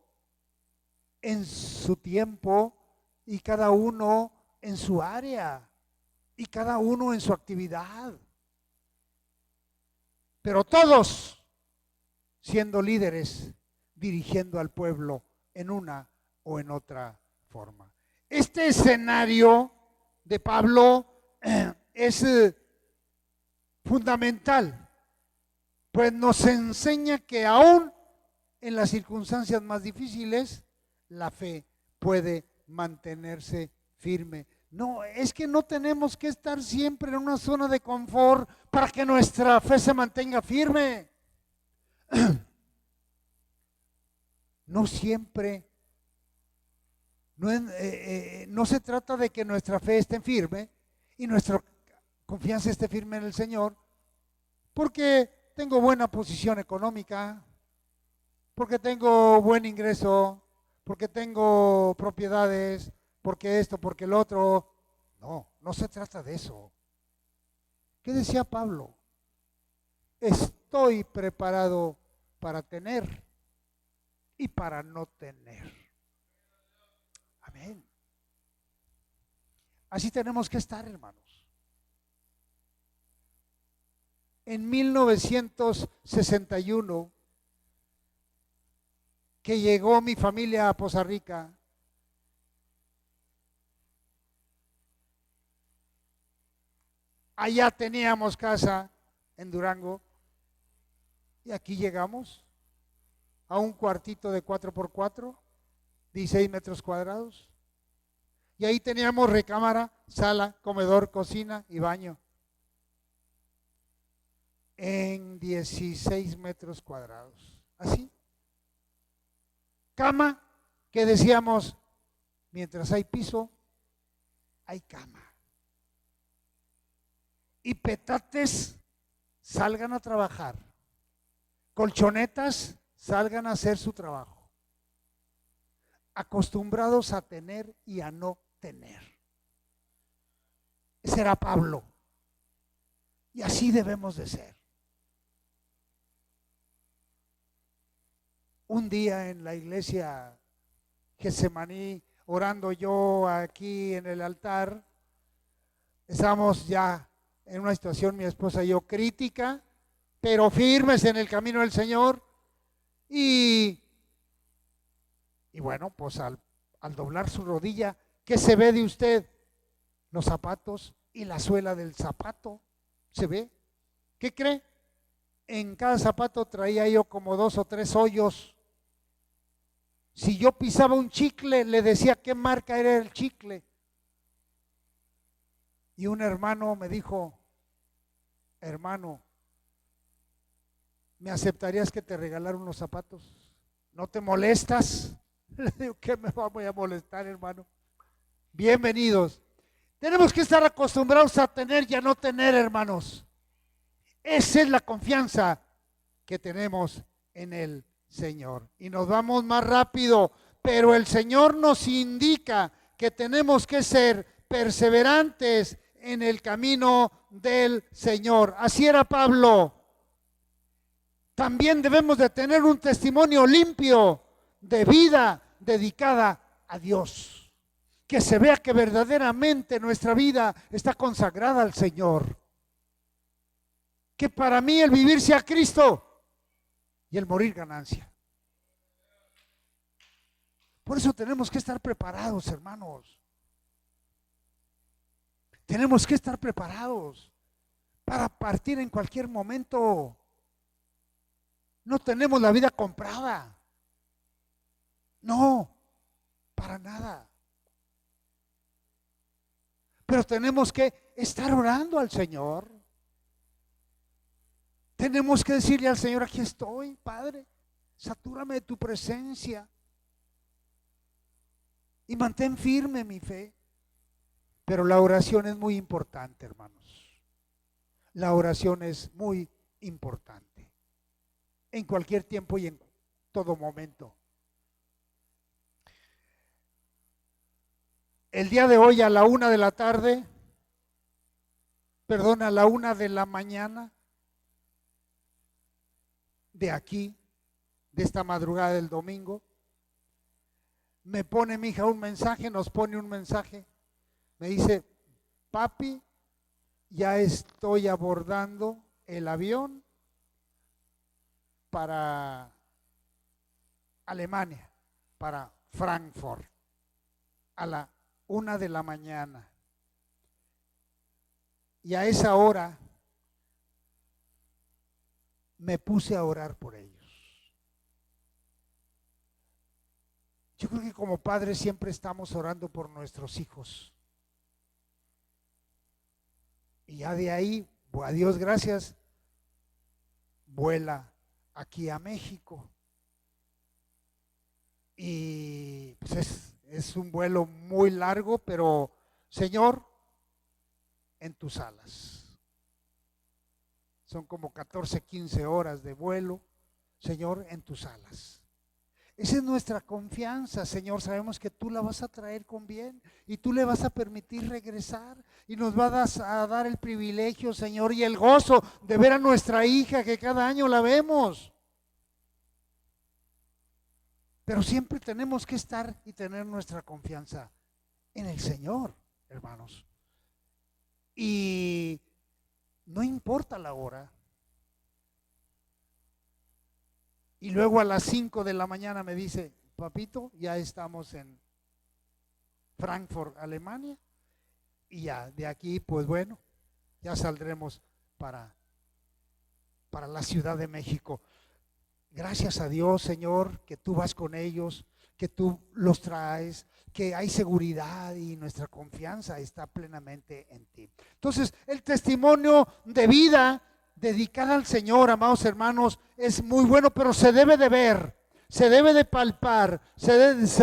en su tiempo y cada uno en su área y cada uno en su actividad. pero todos siendo líderes, dirigiendo al pueblo en una o en otra forma. Este escenario de Pablo es fundamental, pues nos enseña que aún en las circunstancias más difíciles, la fe puede mantenerse firme. No, es que no tenemos que estar siempre en una zona de confort para que nuestra fe se mantenga firme. No siempre, no se trata de que nuestra fe esté firme y nuestra confianza esté firme en el Señor, porque tengo buena posición económica, porque tengo buen ingreso, porque tengo propiedades, porque esto, porque el otro. No, no se trata de eso. ¿Qué decía Pablo? Estoy preparado para tener y para no tener. Amén. Así tenemos que estar, hermanos. En 1961, que llegó mi familia a Poza Rica, allá teníamos casa en Durango y aquí llegamos a un cuartito de 4x4, 16 metros cuadrados. Y ahí teníamos recámara, sala, comedor, cocina y baño. En 16 metros cuadrados. Así. Cama, que decíamos, mientras hay piso, hay cama. Y petates, salgan a trabajar. Colchonetas, salgan a hacer su trabajo. Acostumbrados a tener y a no tener. Ese era Pablo. Y así debemos de ser. Un día en la iglesia Getsemaní, orando yo aquí en el altar, estábamos ya en una situación, mi esposa y yo, crítica, pero firmes en el camino del Señor. Y bueno, pues al doblar su rodilla, ¿qué se ve de usted? Los zapatos y la suela del zapato. ¿Se ve? ¿Qué cree? En cada zapato traía yo como 2 o 3 hoyos. Si yo pisaba un chicle, le decía qué marca era el chicle. Y un hermano me dijo, hermano, ¿me aceptarías que te regalara unos zapatos? ¿No te molestas? Le digo, ¿qué me voy a molestar, hermano? Bienvenidos. Tenemos que estar acostumbrados a tener y a no tener, hermanos. Esa es la confianza que tenemos en el Señor. Y nos vamos más rápido, pero el Señor nos indica que tenemos que ser perseverantes en el camino del Señor. Así era Pablo. También debemos de tener un testimonio limpio de vida dedicada a Dios. Que se vea que verdaderamente nuestra vida está consagrada al Señor. Que para mí el vivir sea Cristo y el morir ganancia. Por eso tenemos que estar preparados, hermanos. Tenemos que estar preparados para partir en cualquier momento. No tenemos la vida comprada. No, para nada. Pero tenemos que estar orando al Señor. Tenemos que decirle al Señor, aquí estoy, Padre, satúrame de tu presencia y mantén firme mi fe. Pero la oración es muy importante, hermanos. La oración es muy importante. En cualquier tiempo y en todo momento. El día de hoy a la 1 de la tarde, a la 1 de la mañana, de aquí, de esta madrugada del domingo, me pone mi hija un mensaje, nos pone un mensaje, me dice, papi, ya estoy abordando el avión para Alemania, para Frankfurt, a la 1 de la mañana. Y a esa hora me puse a orar por ellos. Yo creo que como padres siempre estamos orando por nuestros hijos. Y ya de ahí, a Dios gracias, vuela aquí a México. Y pues es un vuelo muy largo, pero Señor, en tus alas. Son como 14, 15 horas de vuelo. Señor, en tus alas. Esa es nuestra confianza, Señor. Sabemos que tú la vas a traer con bien y tú le vas a permitir regresar y nos vas a dar el privilegio, Señor, y el gozo de ver a nuestra hija que cada año la vemos. Pero siempre tenemos que estar y tener nuestra confianza en el Señor, hermanos. Y no importa la hora. Y luego a las 5 de la mañana me dice, papito, ya estamos en Frankfurt, Alemania. Y ya de aquí, pues bueno, ya saldremos para la Ciudad de México. Gracias a Dios, Señor, que tú vas con ellos, que tú los traes, que hay seguridad y nuestra confianza está plenamente en ti. Entonces, el testimonio de vida dedicada al Señor, amados hermanos, es muy bueno, pero se debe de ver, se debe de palpar, se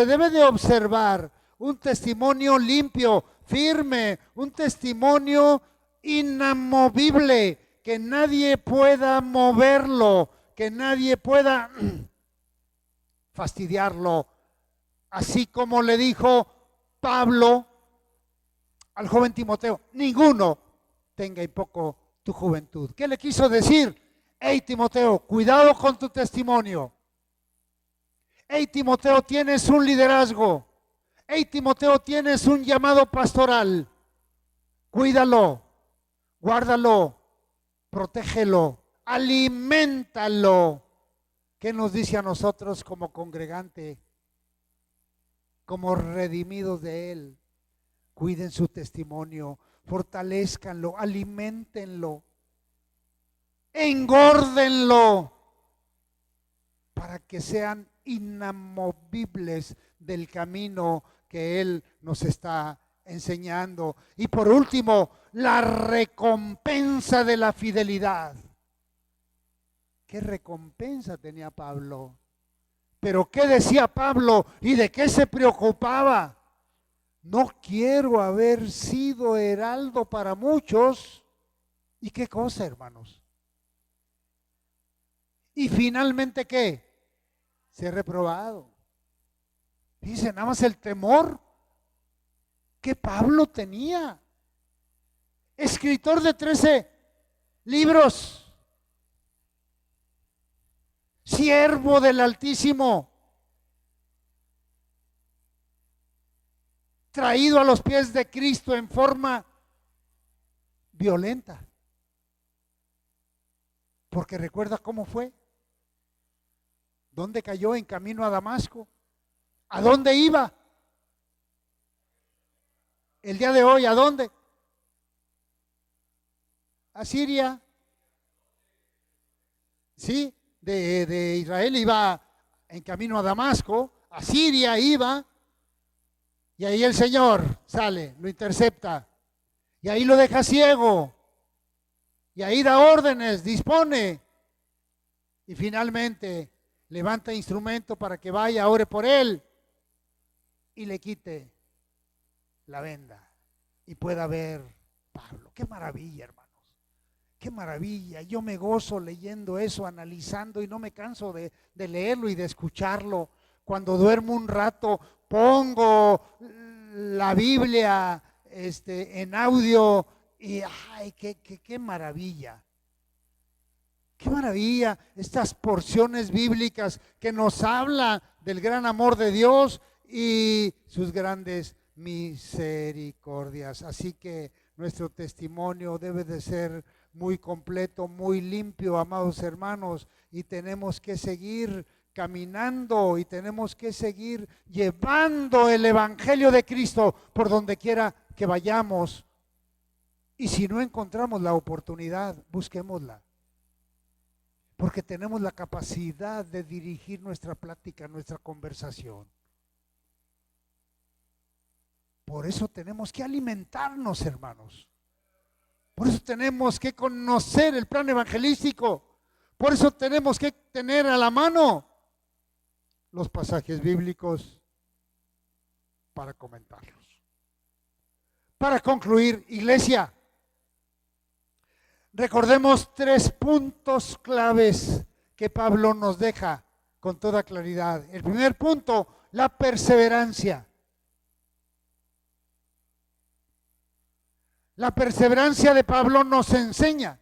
debe de observar. Un testimonio limpio, firme, un testimonio inamovible, que nadie pueda moverlo, que nadie pueda fastidiarlo. Así como le dijo Pablo al joven Timoteo, ninguno tenga en poco tu juventud. ¿Qué le quiso decir? Hey Timoteo, cuidado con tu testimonio. Hey Timoteo, tienes un liderazgo. Hey Timoteo, tienes un llamado pastoral. Cuídalo, guárdalo, protégelo, aliméntalo. ¿Qué nos dice a nosotros como congregante, como redimidos de Él? Cuiden su testimonio, fortalezcanlo, aliméntenlo, engórdenlo, para que sean inamovibles del camino que Él nos está enseñando. Y por último, la recompensa de la fidelidad. ¿Qué recompensa tenía Pablo? ¿Pero qué decía Pablo y de qué se preocupaba? No quiero haber sido heraldo para muchos. ¿Y qué cosa, hermanos? Y finalmente, ¿qué? Ser reprobado. Dice, nada más el temor que Pablo tenía. Escritor de 13 libros. Siervo del Altísimo. Traído a los pies de Cristo en forma violenta. Porque recuerda cómo fue. ¿Dónde cayó? En camino a Damasco. ¿A dónde iba? El día de hoy, ¿a dónde? A Siria. Sí, de Israel iba en camino a Damasco. A Siria iba. Y ahí el Señor sale, lo intercepta. Y ahí lo deja ciego. Y ahí da órdenes, dispone. Y finalmente levanta instrumento para que vaya, ore por él. Y le quite la venda. Y pueda ver Pablo. Qué maravilla, hermanos. Qué maravilla. Yo me gozo leyendo eso, analizando. Y no me canso de leerlo y de escucharlo. Cuando duermo un rato, pongo la Biblia en audio y ay, qué maravilla. Qué maravilla estas porciones bíblicas que nos hablan del gran amor de Dios y sus grandes misericordias. Así que nuestro testimonio debe de ser muy completo, muy limpio, amados hermanos, y tenemos que seguir caminando y tenemos que seguir llevando el Evangelio de Cristo por donde quiera que vayamos. Y si no encontramos la oportunidad, busquémosla, porque tenemos la capacidad de dirigir nuestra plática, nuestra conversación. Por eso tenemos que alimentarnos, hermanos. Por eso tenemos que conocer el plan evangelístico. Por eso tenemos que tener a la mano los pasajes bíblicos para comentarlos. Para concluir, iglesia, recordemos 3 puntos claves que Pablo nos deja con toda claridad. El primer punto, la perseverancia. La perseverancia de Pablo nos enseña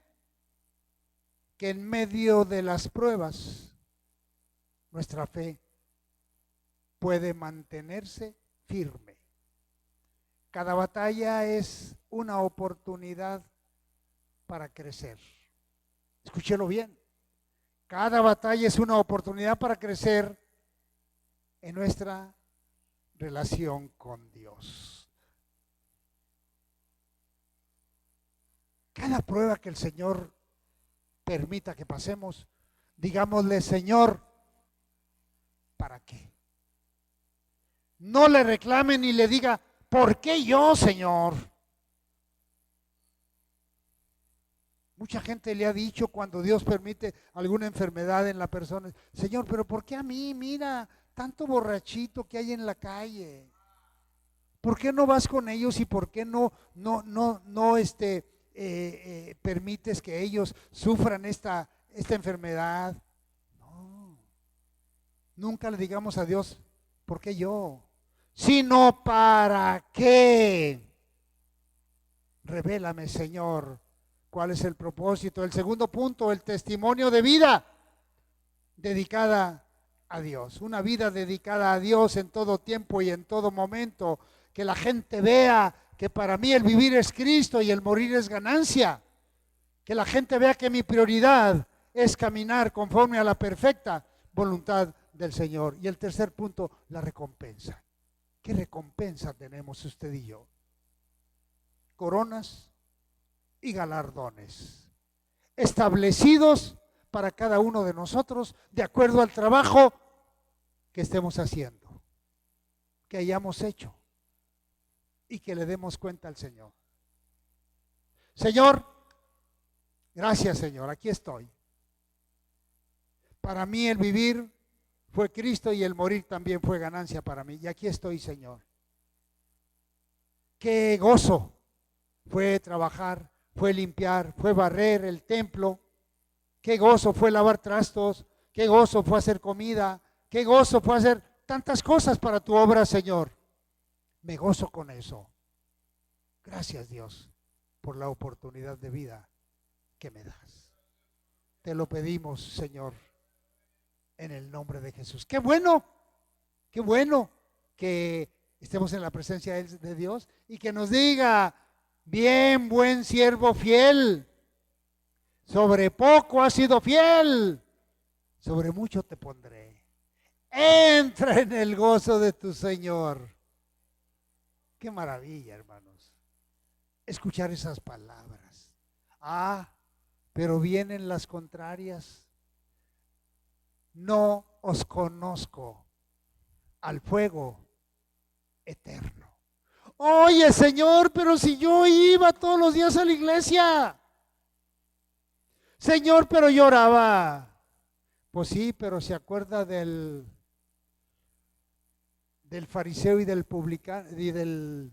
que en medio de las pruebas, nuestra fe puede mantenerse firme. Cada batalla es una oportunidad para crecer. Escúchelo bien. Cada batalla es una oportunidad para crecer en nuestra relación con Dios. Cada prueba que el Señor permita que pasemos, digámosle: Señor, ¿para qué? No le reclame ni le diga: ¿por qué yo, Señor? Mucha gente le ha dicho cuando Dios permite alguna enfermedad en la persona: Señor, pero ¿por qué a mí? Mira, tanto borrachito que hay en la calle. ¿Por qué no vas con ellos y por qué no permites que ellos sufran esta enfermedad? No, nunca le digamos a Dios: ¿por qué yo? Sino ¿para qué? Revélame, Señor, cuál es el propósito. El segundo punto, el testimonio de vida dedicada a Dios. Una vida dedicada a Dios en todo tiempo y en todo momento. Que la gente vea que para mí el vivir es Cristo y el morir es ganancia. Que la gente vea que mi prioridad es caminar conforme a la perfecta voluntad del Señor. Y el tercer punto, la recompensa. ¿Qué recompensa tenemos usted y yo? Coronas y galardones establecidos para cada uno de nosotros de acuerdo al trabajo que estemos haciendo, que hayamos hecho y que le demos cuenta al Señor. Señor, gracias, Señor, aquí estoy. Para mí el vivir fue Cristo y el morir también fue ganancia para mí. Y aquí estoy, Señor. Qué gozo fue trabajar, fue limpiar, fue barrer el templo. Qué gozo fue lavar trastos, qué gozo fue hacer comida, qué gozo fue hacer tantas cosas para tu obra, Señor. Me gozo con eso. Gracias, Dios, por la oportunidad de vida que me das. Te lo pedimos, Señor, en el nombre de Jesús. Qué bueno que estemos en la presencia de Dios y que nos diga: bien, buen siervo fiel, sobre poco has sido fiel, sobre mucho te pondré. Entra en el gozo de tu Señor. Qué maravilla, hermanos, escuchar esas palabras. Pero vienen las contrarias. No os conozco al fuego eterno. Oye, Señor, pero si yo iba todos los días a la iglesia. Señor, pero yo oraba. Pues sí, pero se acuerda del fariseo y del publicano y del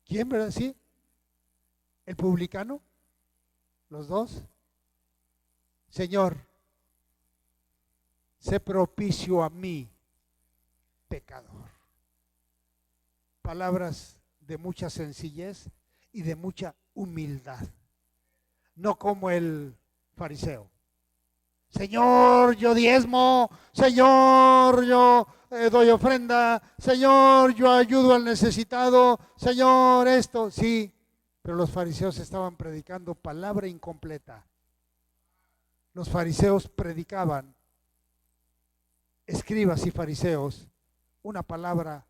¿quién, verdad? Sí, el publicano, los dos. Señor, sé propicio a mí, pecador. Palabras de mucha sencillez y de mucha humildad, no como el fariseo. Señor, yo diezmo, Señor, yo doy ofrenda, Señor, yo ayudo al necesitado, Señor, esto, sí. Pero los fariseos estaban predicando palabra incompleta. Los fariseos predicaban, escribas y fariseos, una palabra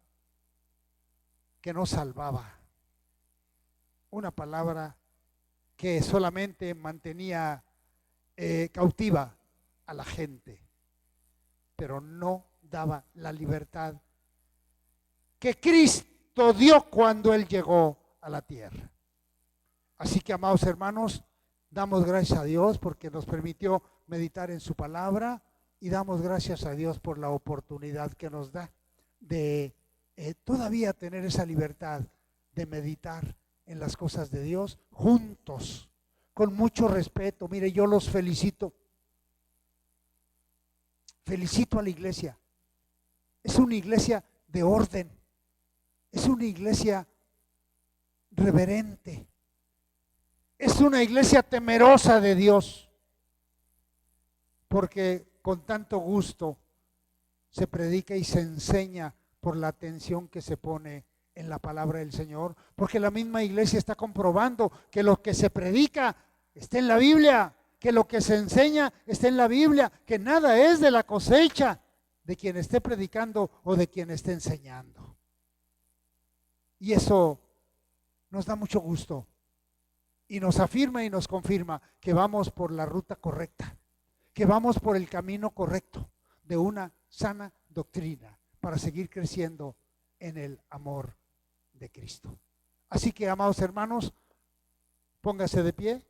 que no salvaba, una palabra que solamente mantenía cautiva a la gente, pero no daba la libertad que Cristo dio cuando Él llegó a la tierra. Así que, amados hermanos, damos gracias a Dios porque nos permitió meditar en su palabra y damos gracias a Dios por la oportunidad que nos da de todavía tener esa libertad de meditar en las cosas de Dios juntos, con mucho respeto. Mire, yo los felicito. Felicito a la iglesia. Es una iglesia de orden. Es una iglesia reverente. Es una iglesia temerosa de Dios. Porque con tanto gusto se predica y se enseña por la atención que se pone en la palabra del Señor. Porque la misma iglesia está comprobando que lo que se predica está en la Biblia, que lo que se enseña está en la Biblia, que nada es de la cosecha de quien esté predicando o de quien esté enseñando. Y eso nos da mucho gusto y nos afirma y nos confirma que vamos por la ruta correcta, que vamos por el camino correcto de una sana doctrina para seguir creciendo en el amor de Cristo. Así que, amados hermanos, póngase de pie.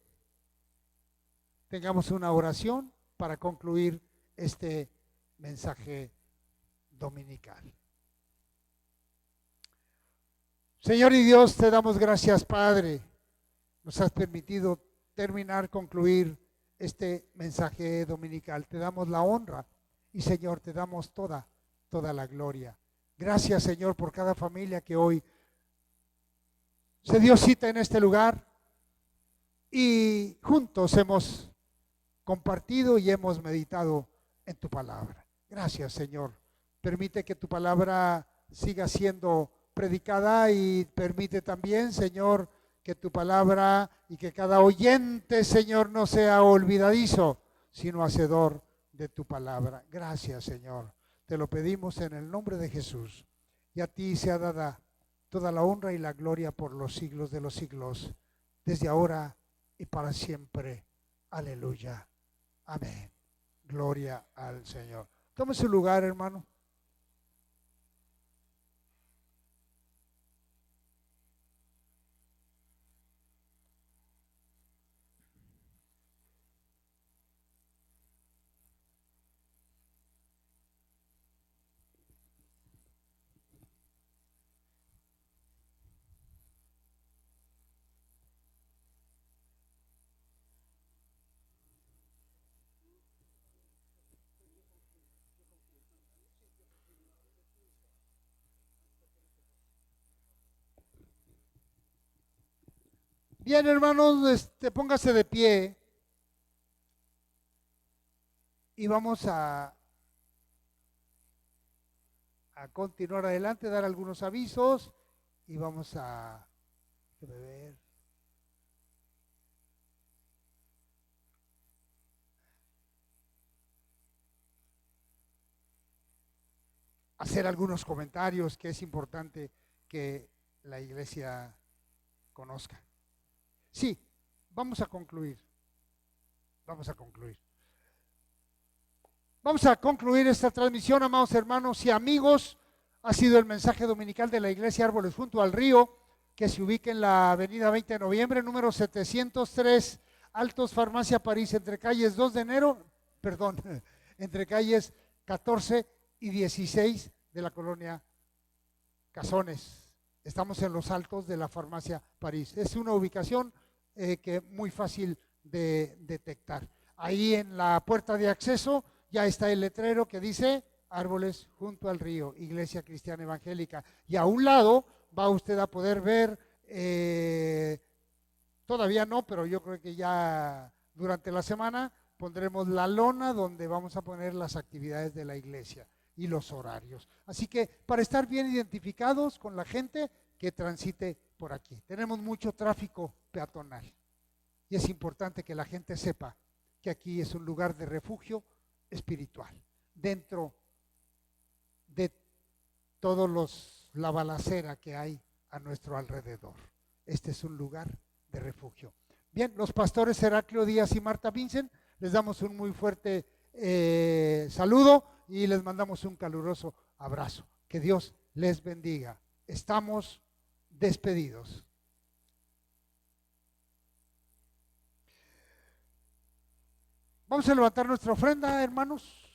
Tengamos una oración para concluir este mensaje dominical. Señor y Dios, te damos gracias, Padre. Nos has permitido terminar, concluir este mensaje dominical. Te damos la honra y, Señor, te damos toda la gloria. Gracias, Señor, por cada familia que hoy se dio cita en este lugar y juntos hemos compartido y hemos meditado en tu palabra. Gracias, Señor. Permite que tu palabra siga siendo predicada y permite también, Señor, que tu palabra y que cada oyente, Señor, no sea olvidadizo, sino hacedor de tu palabra. Gracias, Señor. Te lo pedimos en el nombre de Jesús. Y a ti sea dada toda la honra y la gloria por los siglos de los siglos, desde ahora y para siempre. Aleluya. Amén. Gloria al Señor. Tome su lugar, hermano. Bien, hermanos, póngase de pie y vamos a continuar adelante, dar algunos avisos y vamos a ver. Hacer algunos comentarios que es importante que la iglesia conozca. Sí, vamos a concluir. Vamos a concluir. Vamos a concluir esta transmisión, amados hermanos y amigos. Ha sido el mensaje dominical de la iglesia Árboles junto al río, que se ubica en la avenida 20 de noviembre, número 703, Altos, Farmacia París, entre calles 2 de enero, perdón, entre calles 14 y 16 de la colonia Casones. Estamos en los altos de la Farmacia París. Es una ubicación que muy fácil de detectar. Ahí en la puerta de acceso ya está el letrero que dice Árboles junto al río, Iglesia Cristiana Evangélica. Y a un lado va usted a poder ver, todavía no, pero yo creo que ya durante la semana pondremos la lona donde vamos a poner las actividades de la iglesia y los horarios. Así que para estar bien identificados con la gente que transite por aquí. Tenemos mucho tráfico peatonal y es importante que la gente sepa que aquí es un lugar de refugio espiritual, dentro de todos la balacera que hay a nuestro alrededor. Este es un lugar de refugio. Bien, los pastores Heraclio Díaz y Marta Vincent, les damos un muy fuerte saludo y les mandamos un caluroso abrazo. Que Dios les bendiga. Estamos despedidos. Vamos a levantar nuestra ofrenda, hermanos.